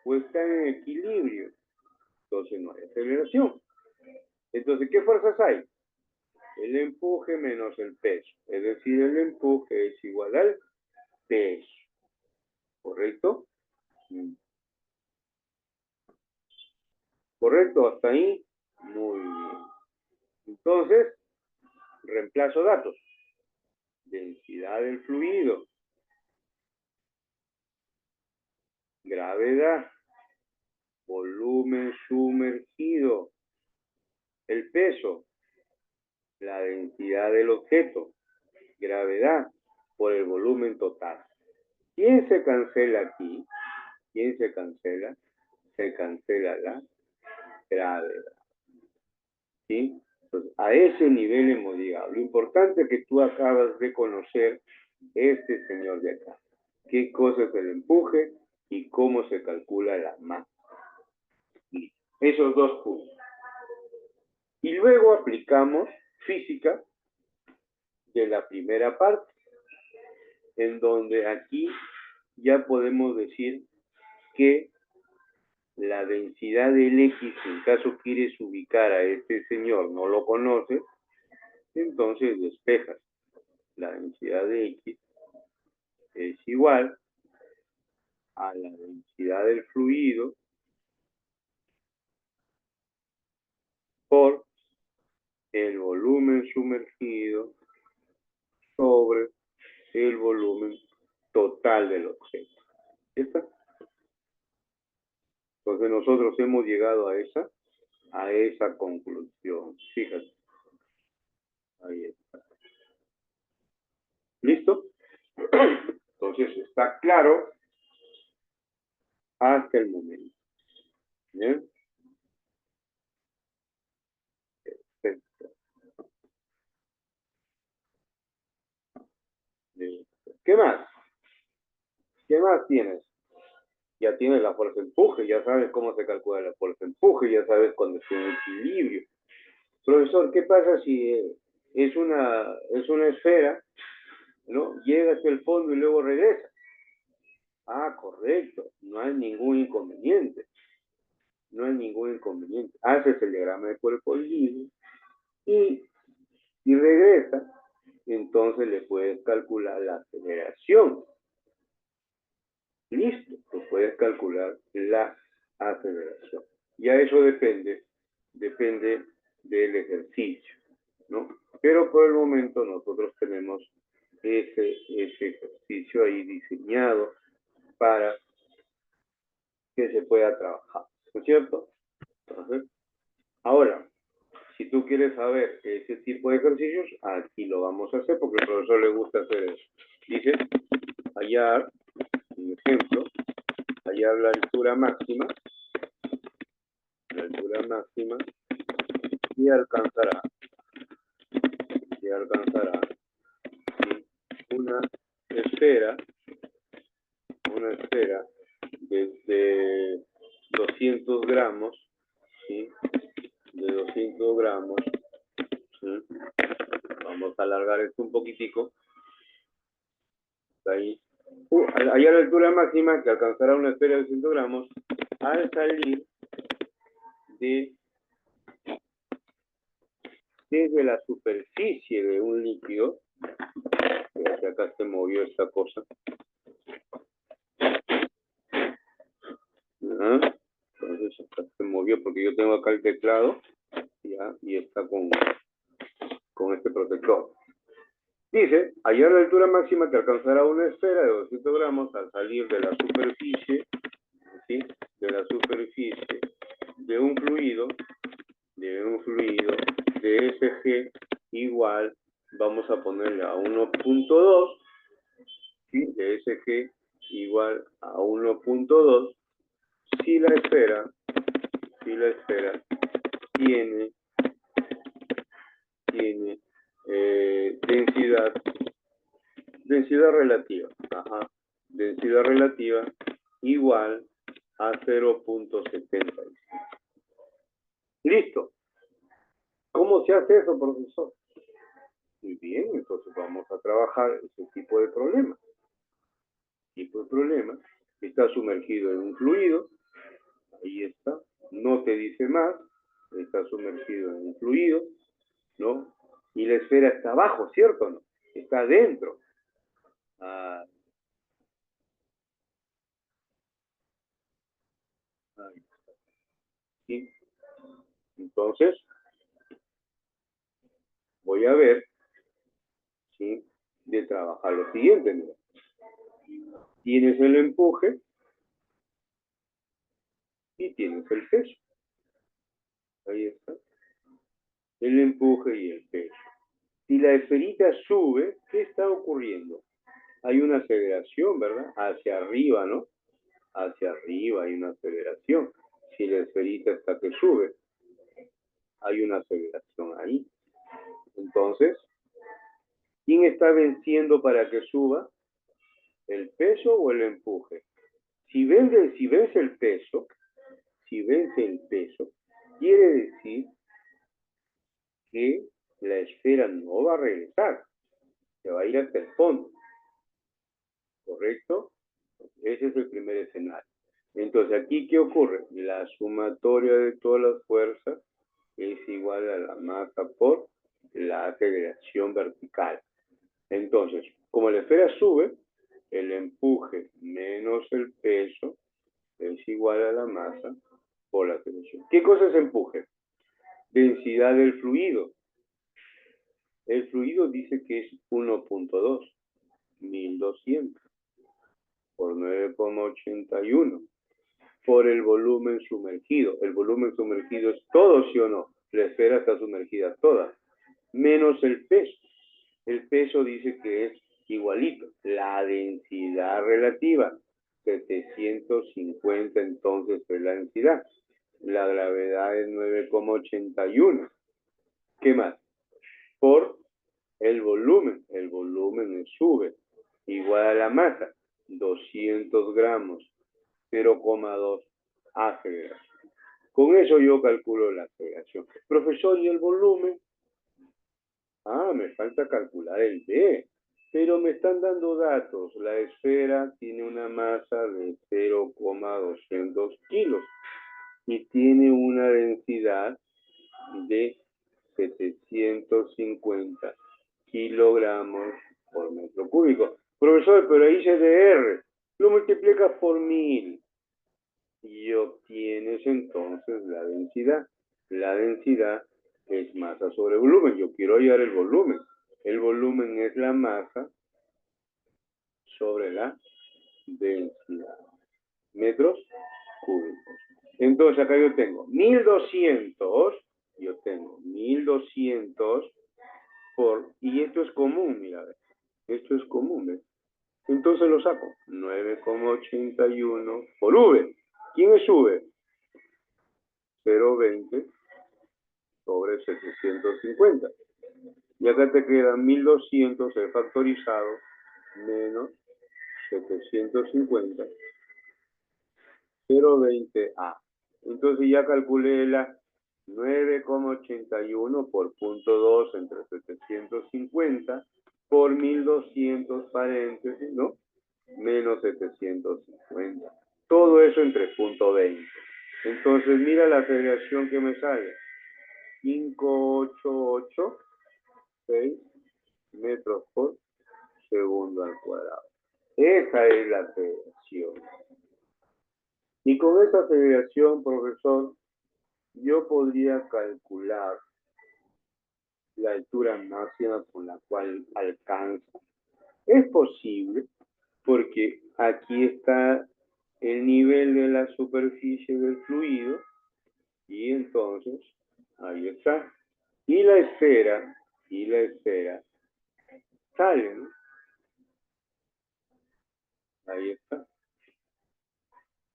o están en equilibrio. Entonces no hay aceleración. Entonces, ¿qué fuerzas hay? El empuje menos el peso. Es decir, el empuje es igual al peso. ¿Correcto? ¿Correcto? Hasta ahí. Muy bien. Entonces, reemplazo datos. Densidad del fluido. Gravedad. Volumen sumergido. El peso. La densidad del objeto. Gravedad por el volumen total. ¿Quién se cancela aquí? ¿Quién se cancela? Se cancela la gravedad. ¿Sí? Entonces, a ese nivel hemos llegado. Lo importante es que tú acabas de conocer este señor de acá. ¿Qué cosa es el empuje y cómo se calcula la masa? Esos dos puntos. Y luego aplicamos física de la primera parte, en donde aquí ya podemos decir que la densidad del X, en caso quieres ubicar a este señor, no lo conoces, entonces despejas. La densidad de X es igual a la densidad del fluido por el volumen sumergido sobre el volumen total del objeto. ¿Está? Entonces nosotros hemos llegado a esa conclusión. Fíjate. Ahí está. ¿Listo? Entonces está claro hasta el momento. ¿Bien? Perfecto. ¿Qué más? ¿Qué más tienes? Ya tienes la fuerza empuje, ya sabes cómo se calcula la fuerza empuje, ya sabes cuando está en equilibrio. Profesor, ¿qué pasa si es una esfera, ¿no? Llega hasta el fondo y luego regresa? Ah, correcto, no hay ningún inconveniente. No hay ningún inconveniente. Haces el diagrama de cuerpo libre y si regresa, entonces le puedes calcular la aceleración. Listo, tú puedes calcular la aceleración. Ya eso depende del ejercicio, ¿no? Pero por el momento nosotros tenemos ese ejercicio ahí diseñado para que se pueda trabajar, ¿no es cierto? Entonces, ahora, si tú quieres saber ese tipo de ejercicios, aquí lo vamos a hacer porque al profesor le gusta hacer eso. Dice, hallar, un ejemplo, hallar la altura máxima y alcanzará una esfera desde 200 gramos, ¿sí? De 200 gramos, ¿sí? Vamos a alargar esto un poquitico. Ahí. Hallar la altura máxima que alcanzará una esfera de 200 gramos al salir de, desde la superficie de un líquido. Que acá se movió esta cosa. Entonces acá se movió porque yo tengo acá el teclado, ¿ya? Y está con este protector. Dice, hallar la altura máxima que alcanzará una esfera de 200 gramos al salir de la superficie, ¿sí? De la superficie de un fluido de SG igual, vamos a ponerle a 1.2, ¿sí? De SG igual a 1.2, si la esfera tiene densidad relativa, densidad relativa igual a 0.70. Listo. ¿Cómo se hace eso, profesor? Muy bien, entonces vamos a trabajar ese tipo de problemas. Está sumergido en un fluido, ahí está, no te dice más, está sumergido en un fluido, ¿no? Y la esfera está abajo, ¿cierto o no? Está adentro. Ahí está. ¿Sí? Entonces, voy a ver, ¿sí? De trabajar lo siguiente, mira. Tienes el empuje y tienes el peso. Ahí está. El empuje y el peso. Si la esferita sube, ¿qué está ocurriendo? Hay una aceleración, ¿verdad? Hacia arriba, ¿no? Hacia arriba hay una aceleración. Si la esferita está que sube, hay una aceleración ahí. Entonces, ¿quién está venciendo para que suba? ¿El peso o el empuje? Si vence el peso, quiere decir que la esfera no va a regresar, se va a ir hasta el fondo, ¿correcto? Ese es el primer escenario. Entonces, ¿aquí qué ocurre? La sumatoria de todas las fuerzas es igual a la masa por la aceleración vertical. Entonces, como la esfera sube, el empuje menos el peso es igual a la masa por la aceleración. ¿Qué cosa es empuje? Densidad del fluido. El fluido dice que es 1.2, 1200 por 9,81 por el volumen sumergido. El volumen sumergido es todo, ¿sí o no? La esfera está sumergida toda, menos el peso. El peso dice que es igualito. La densidad relativa, 750 entonces es la densidad. La gravedad es 9,81. ¿Qué más? Por el volumen sube, igual a la masa, 200 gramos, 0,2 aceleración. Con eso yo calculo la aceleración. Profesor, ¿y el volumen? Me falta calcular el D, pero me están dando datos. La esfera tiene una masa de 0,200 kilos y tiene una densidad de 750 kilogramos por metro cúbico. Profesor, pero ahí dice de R, lo multiplicas por 1000 y obtienes entonces la densidad. La densidad es masa sobre volumen. Yo quiero hallar el volumen. El volumen es la masa sobre la densidad. Metros cúbicos. Entonces acá yo tengo 1200 y esto es común, mira, esto es común, ¿ves? Entonces lo saco, 9,81 por V. ¿Quién es V? 0,20 sobre 750. Y acá te queda 1200 factorizado menos 750, 0,20A. Entonces ya calculé la 9,81 por punto 2 entre 750 por 1200 paréntesis, ¿no? Menos 750. Todo eso entre punto 20. Entonces mira la aceleración que me sale. 588,6 metros por segundo al cuadrado. Esa es la aceleración. Y con esa aceleración, profesor, yo podría calcular la altura máxima con la cual alcanza. Es posible porque aquí está el nivel de la superficie del fluido y entonces ahí está. Y la esfera sale, ¿no? Ahí está.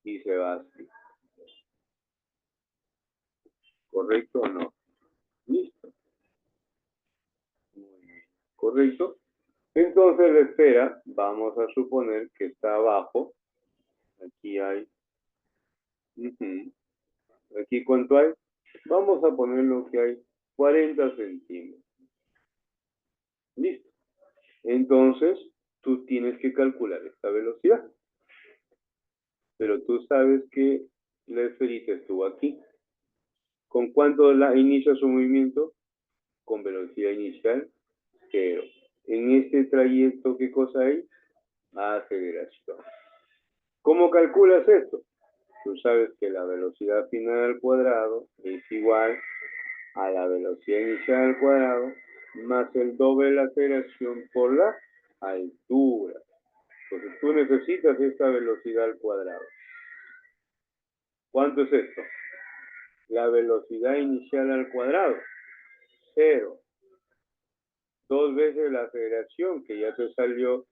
Y se va así. ¿Correcto o no? Listo. Muy bien. ¿Correcto? Entonces la esfera, vamos a suponer que está abajo. Aquí hay. Aquí, ¿cuánto hay? Vamos a poner lo que hay. 40 centímetros. Listo. Entonces, tú tienes que calcular esta velocidad. Pero tú sabes que la esferita estuvo aquí. ¿Con cuánto inicia su movimiento? Con velocidad inicial, 0. En este trayecto, ¿qué cosa hay? Aceleración. ¿Cómo calculas esto? Tú sabes que la velocidad final al cuadrado es igual a la velocidad inicial al cuadrado más el doble de la aceleración por la altura. Entonces tú necesitas esta velocidad al cuadrado. ¿Cuánto es esto? La velocidad inicial al cuadrado, 0. 2 veces la aceleración, que ya te salió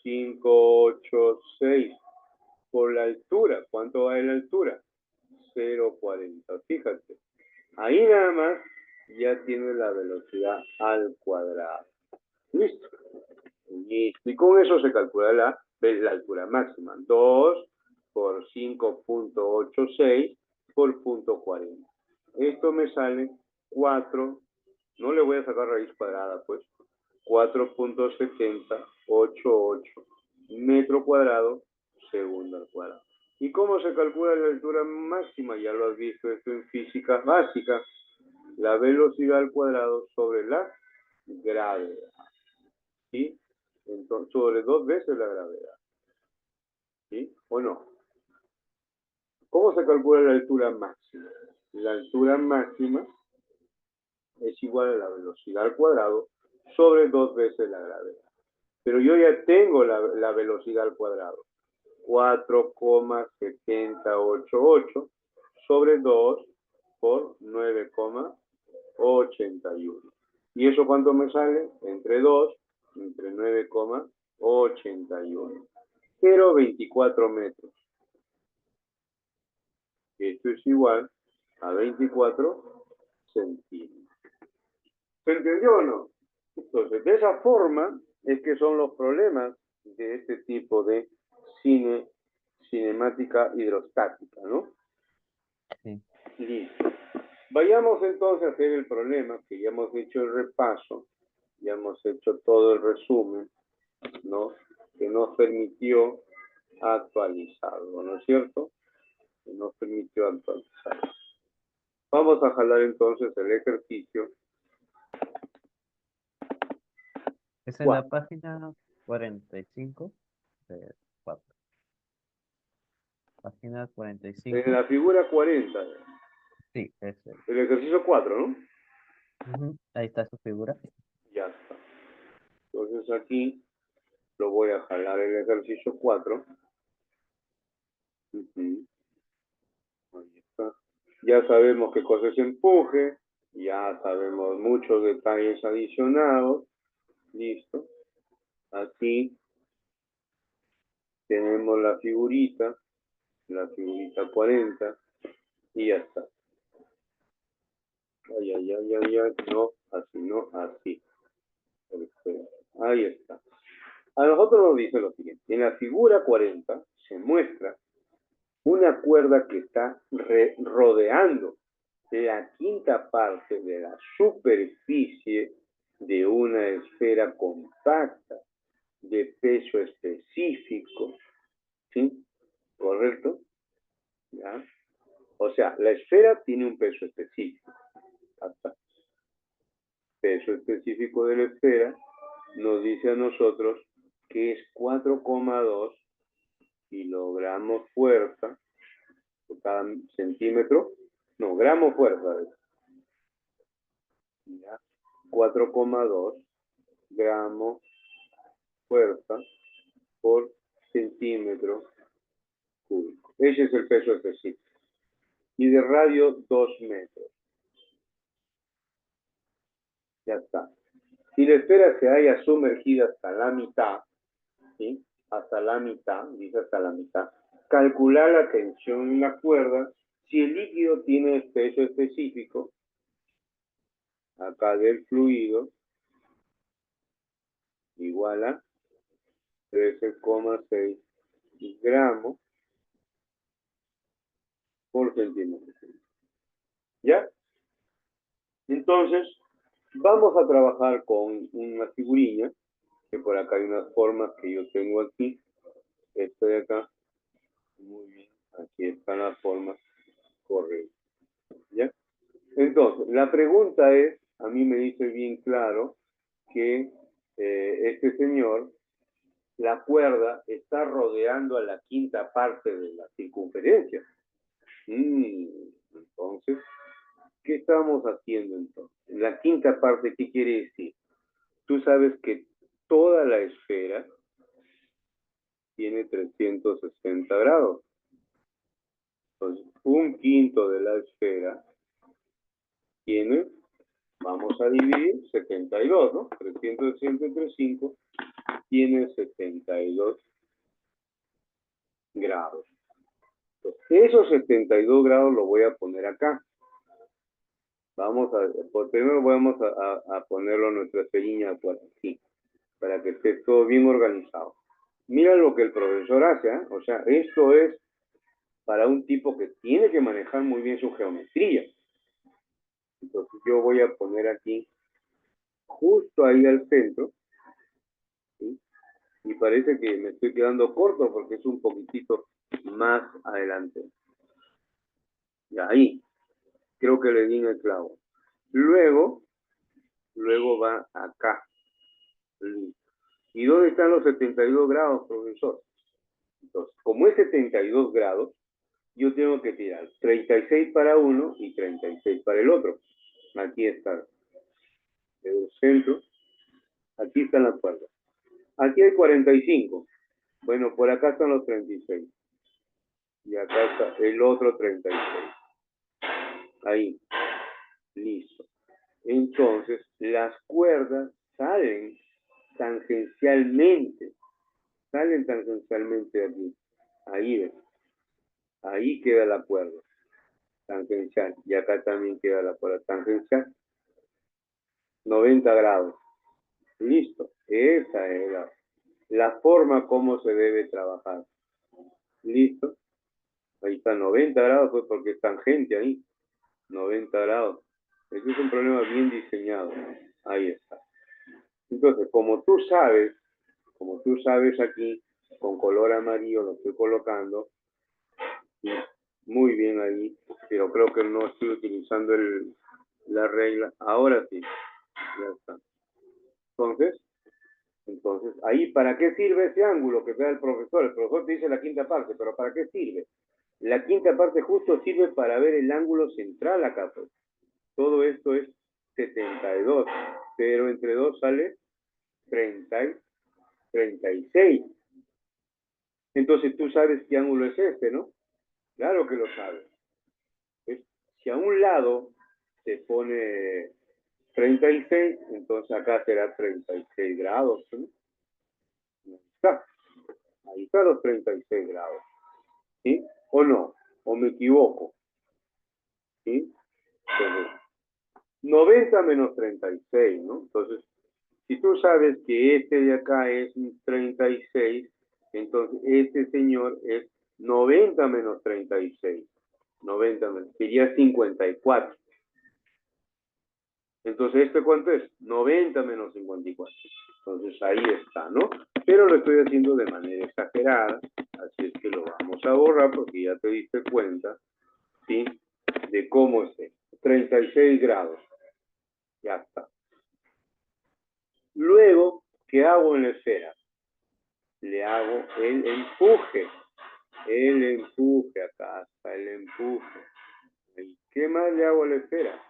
586 por la altura. ¿Cuánto va en la altura? 0,40. Fíjate, ahí nada más ya tienes la velocidad al cuadrado. Listo. Y con eso se calcula la altura máxima. 2 por 5,86 por punto 40. Esto me sale 4, no le voy a sacar raíz cuadrada, pues, 4,7088 metro cuadrado segundo al cuadrado. ¿Y cómo se calcula la altura máxima? Ya lo has visto esto en física básica. La velocidad al cuadrado sobre la gravedad. ¿Sí? Entonces, sobre 2 veces la gravedad. ¿Sí? ¿O no? ¿Cómo se calcula la altura máxima? La altura máxima es igual a la velocidad al cuadrado sobre 2 veces la gravedad. Pero yo ya tengo la velocidad al cuadrado. 4,7088 sobre 2 por 9,81. ¿Y eso cuánto me sale? Entre 2, entre 9,81. 0,24 metros. Esto es igual a 24 centímetros. ¿Se entendió o no? Entonces, de esa forma es que son los problemas de este tipo de cinemática hidrostática, ¿no? Sí. Listo. Vayamos entonces a hacer el problema, que ya hemos hecho el repaso, ya hemos hecho todo el resumen, ¿no? Que nos permitió actualizarlo, ¿no es cierto? Que nos permitió actualizarlo. Vamos a jalar entonces el ejercicio Es en la 4. página 45 de 4. Página En 45. la figura 40, Sí, ese. el ejercicio 4, ¿no? Ujú, ahí está su figura. Ya está. Entonces aquí lo voy a jalar el ejercicio 4. Ahí está. Ya sabemos qué cosa es empuje, ya sabemos muchos detalles adicionados. Listo. Aquí tenemos la figurita 40, y ya está. Ay, ay, ay, ay, ay, no, así, no, así. Perfecto. Ahí está. A nosotros nos dice lo siguiente. En la figura 40 se muestra una cuerda que está rodeando la quinta parte de la superficie de una esfera compacta de peso específico, ¿sí? ¿Correcto? ¿Ya? O sea, la esfera tiene un peso específico. Hasta peso específico de la esfera nos dice a nosotros que es 4,2 kilogramos fuerza por cada centímetro, no, gramo fuerza, ¿ya? 4,2 gramos fuerza por centímetro cúbico. Ese es el peso específico. Y de radio 2 metros. Ya está. Si la esfera se haya sumergida hasta la mitad, ¿sí? Hasta la mitad, dice hasta la mitad, calcular la tensión en la cuerda. Si el líquido tiene peso específico, acá del fluido, igual a 13,6 gramos por centímetro. ¿Ya? Entonces, vamos a trabajar con una figurilla, que por acá hay unas formas que yo tengo aquí. Esto de acá, muy bien, aquí están las formas correctas. ¿Ya? Entonces, la pregunta es, a mí me dice bien claro que este señor, la cuerda está rodeando a la quinta parte de la circunferencia. Entonces, ¿qué estamos haciendo entonces? La quinta parte, ¿qué quiere decir? Tú sabes que toda la esfera tiene 360 grados. Entonces, un quinto de la esfera tiene, vamos a dividir, 72, ¿no? 360 entre 5 tiene 72 grados. Entonces, esos 72 grados lo voy a poner acá. Vamos a, por primero vamos a ponerlo en nuestra esferilla por aquí, para que esté todo bien organizado. Mira lo que el profesor hace, ¿eh? O sea, esto es para un tipo que tiene que manejar muy bien su geometría. Entonces yo voy a poner aquí, justo ahí al centro, ¿sí? Y parece que me estoy quedando corto porque es un poquitito más adelante. Y ahí, creo que le di en el clavo. Luego va acá. ¿Y dónde están los 72 grados, profesor? Entonces, como es 72 grados, yo tengo que tirar 36 para uno y 36 para el otro. Aquí está el centro, aquí están las cuerdas. Aquí hay 45. Bueno, por acá están los 36. Y acá está el otro 36. Ahí, listo. Entonces, las cuerdas tangencialmente, salen tangencialmente aquí. Ahí ves, ahí queda la cuerda tangencial. Y acá también queda la cuerda tangencial. 90 grados. Listo. Esa es la forma como se debe trabajar. Listo. Ahí está 90 grados, pues porque es tangente ahí. 90 grados. Ese es un problema bien diseñado. Ahí está. Entonces, como tú sabes aquí, con color amarillo lo estoy colocando. Muy bien ahí. Pero creo que no estoy utilizando la regla. Ahora sí. Ya está. Entonces, ahí, ¿para qué sirve ese ángulo que te da el profesor? El profesor te dice la quinta parte, pero ¿para qué sirve? La quinta parte justo sirve para ver el ángulo central acá, pues. Todo esto es 72, pero entre 2 sale 36. Entonces tú sabes qué ángulo es este, ¿no? Claro que lo sabes. Si a un lado se pone 36, entonces acá será 36 grados, ¿no? Ahí está los 36 grados. ¿Sí? ¿O no? ¿O me equivoco? ¿Sí? Entonces, 90 menos 36, ¿no? Entonces, si tú sabes que este de acá es 36, entonces este señor es 90 menos 36. 90 sería 54. Entonces, ¿este cuánto es? 90 menos 54. Entonces, ahí está, ¿no? Pero lo estoy haciendo de manera exagerada, así es que lo vamos a borrar porque ya te diste cuenta, ¿sí? De cómo es esto. 36 grados. Ya está. Luego, ¿qué hago en la esfera? Le hago el empuje. El empuje, acá está el empuje. ¿Qué más le hago a la esfera?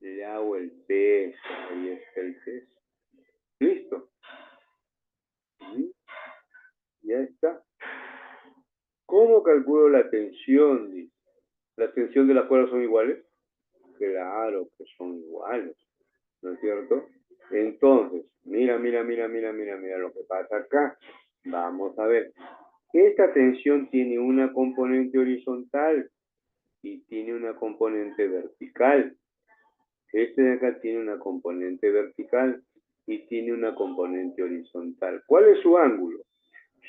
Le hago el peso. Ahí está el peso. ¿Listo? ¿Sí? Ya está. ¿Cómo calculo la tensión? Dice. ¿La tensión de las cuerdas son iguales? Claro que son iguales, ¿no es cierto? Entonces, mira lo que pasa acá. Vamos a ver. Esta tensión tiene una componente horizontal y tiene una componente vertical. Este de acá tiene una componente vertical y tiene una componente horizontal. ¿Cuál es su ángulo?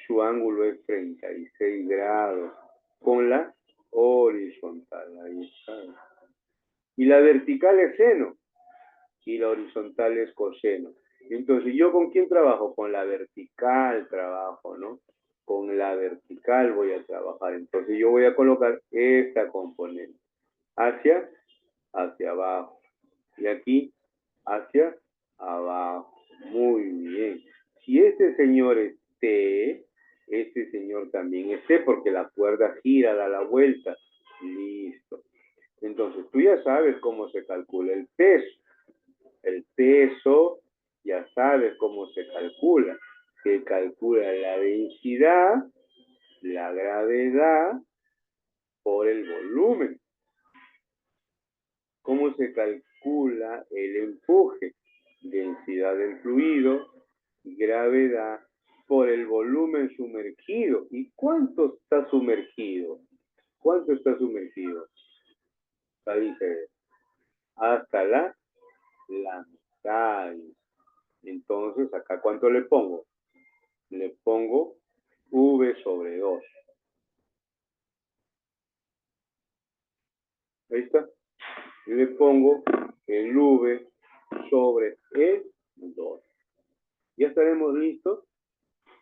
Su ángulo es 36 grados con la horizontal. Ahí está. Y la vertical es seno y la horizontal es coseno. Entonces, ¿yo con quién trabajo? Con la vertical trabajo, ¿no? Con la vertical voy a trabajar. Entonces, yo voy a colocar esta componente hacia abajo. Y aquí, hacia abajo. Muy bien. Si este señor es T, este señor también es T, porque la cuerda gira, da la vuelta. Listo. Entonces, tú ya sabes cómo se calcula el peso. El peso, ya sabes cómo se calcula. Se calcula la densidad, la gravedad por el volumen. ¿Cómo se calcula el empuje? Densidad del fluido, gravedad por el volumen sumergido. ¿Y cuánto está sumergido? ¿Cuánto está sumergido? Ahí dice, hasta la mitad. Entonces, acá, ¿cuánto le pongo? Le pongo V sobre 2. Ahí está. Le pongo el V sobre el 2. ¿Ya estaremos listos?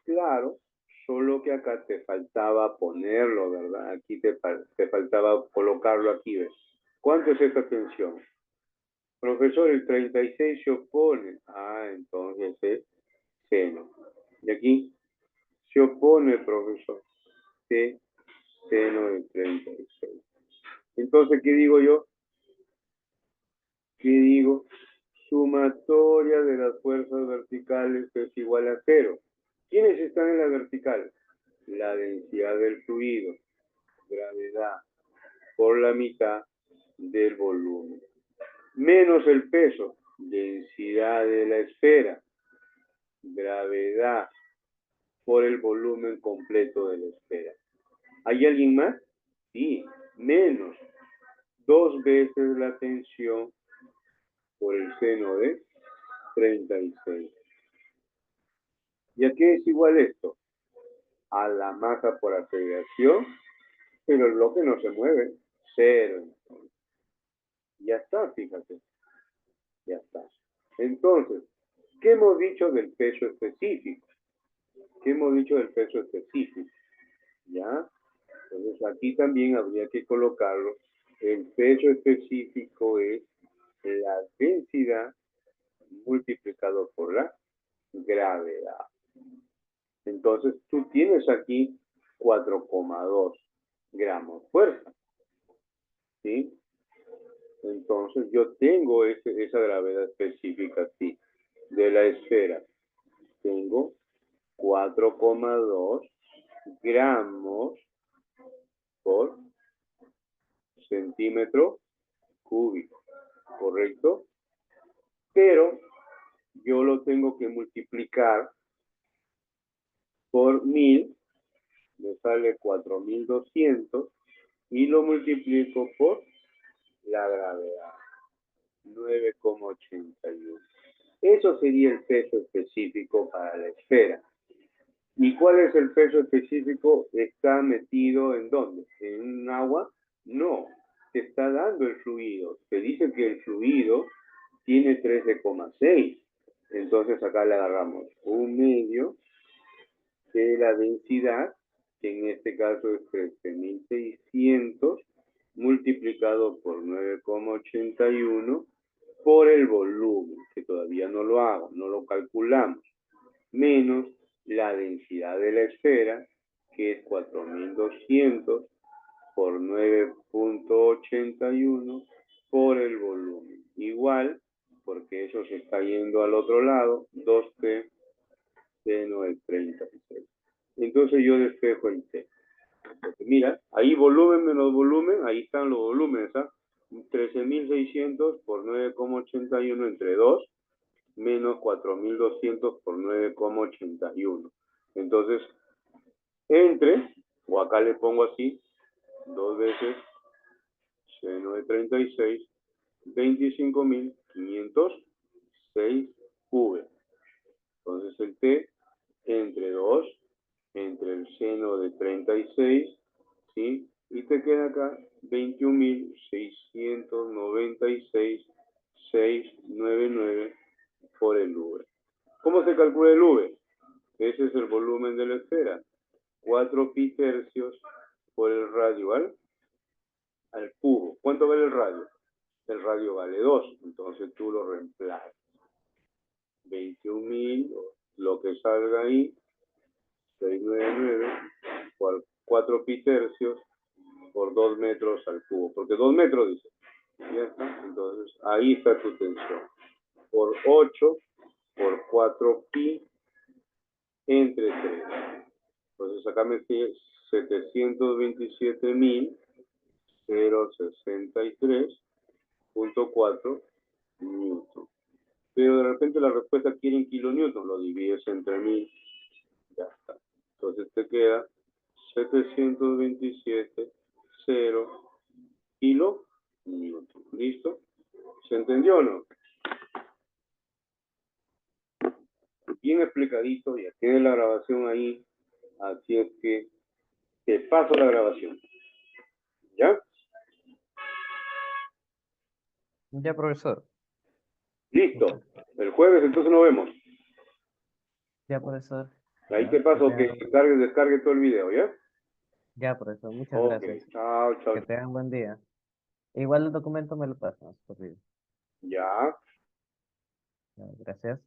Claro, solo que acá te faltaba ponerlo, ¿verdad? Aquí te faltaba colocarlo aquí, ¿ves? ¿Cuánto es esta tensión? Profesor, el 36 se opone. Ah, entonces es seno. Y aquí se opone, profesor. C, seno de 36. Entonces, ¿qué digo yo? ¿Qué digo? Sumatoria de las fuerzas verticales es igual a 0. ¿Quiénes están en la vertical? La densidad del fluido, gravedad, por la mitad del volumen. Menos el peso, densidad de la esfera, gravedad por el volumen completo de la esfera. ¿Hay alguien más? Sí, menos 2 veces la tensión por el seno de 36. ¿Y a qué es igual esto? A la masa por aceleración, pero el bloque no se mueve. 0. Ya está, fíjate. Ya está. Entonces, ¿qué hemos dicho del peso específico? ¿Qué hemos dicho del peso específico? ¿Ya? Entonces, aquí también habría que colocarlo. El peso específico es la densidad multiplicado por la gravedad. Entonces, tú tienes aquí 4,2 gramos fuerza. ¿Sí? Entonces, yo tengo esa gravedad específica aquí de la esfera. Tengo 4,2 gramos por centímetro cúbico, ¿correcto? Pero yo lo tengo que multiplicar por 1000, me sale 4200 y lo multiplico por la gravedad, 9,81. Eso sería el peso específico para la esfera. ¿Y cuál es el peso específico? ¿Está metido en dónde? ¿En un agua? No, te está dando el fluido. Te dice que el fluido tiene 13,6. Entonces acá le agarramos un medio de la densidad, que en este caso es 13.600, multiplicado por 9,81 por el volumen, que todavía no lo hago, no lo calculamos, menos la densidad de la esfera, que es 4.200 por 9,81 por el volumen. Igual, porque eso se está yendo al otro lado, 2T seno de 36. Entonces yo despejo el T. Porque mira, ahí volumen menos volumen, ahí están los volúmenes, ¿ah? 13.600 por 9,81 entre 2 menos 4.200 por 9,81. Entonces, entre, o acá le pongo así, 2 veces seno de 36, 25.506 V. Entonces el T entre 2, entre el seno de 36, ¿sí? Y te queda acá 21.696,699 por el V. ¿Cómo se calcula el V? Ese es el volumen de la esfera. 4 pi tercios por el radio al cubo. ¿Cuánto vale el radio? El radio vale 2, entonces tú lo reemplazas. 21.000, lo que salga ahí, 699 por 4 pi tercios por 2 metros al cubo, porque 2 metros dice. Ya está, entonces ahí está tu tensión. Por 8 por 4 pi entre 3. Entonces acá me sigue 727.063.4 newton. Pero de repente la respuesta quiere en kilonewton, lo divides entre 1000, ya está. Entonces te queda 727,0 kilonewton. ¿Listo? ¿Se entendió o no? Bien explicadito, ya tiene la grabación ahí, así es que te paso la grabación. ¿Ya? Ya, profesor. Listo. El jueves entonces nos vemos. Ya, profesor. Ahí Ya, te paso que descargue todo el video, ¿ya? ya, profesor. Muchas Ok, gracias. chao, chao. Que tengan buen día. Igual el documento me lo pasan, por favor. Ya. Ya, gracias.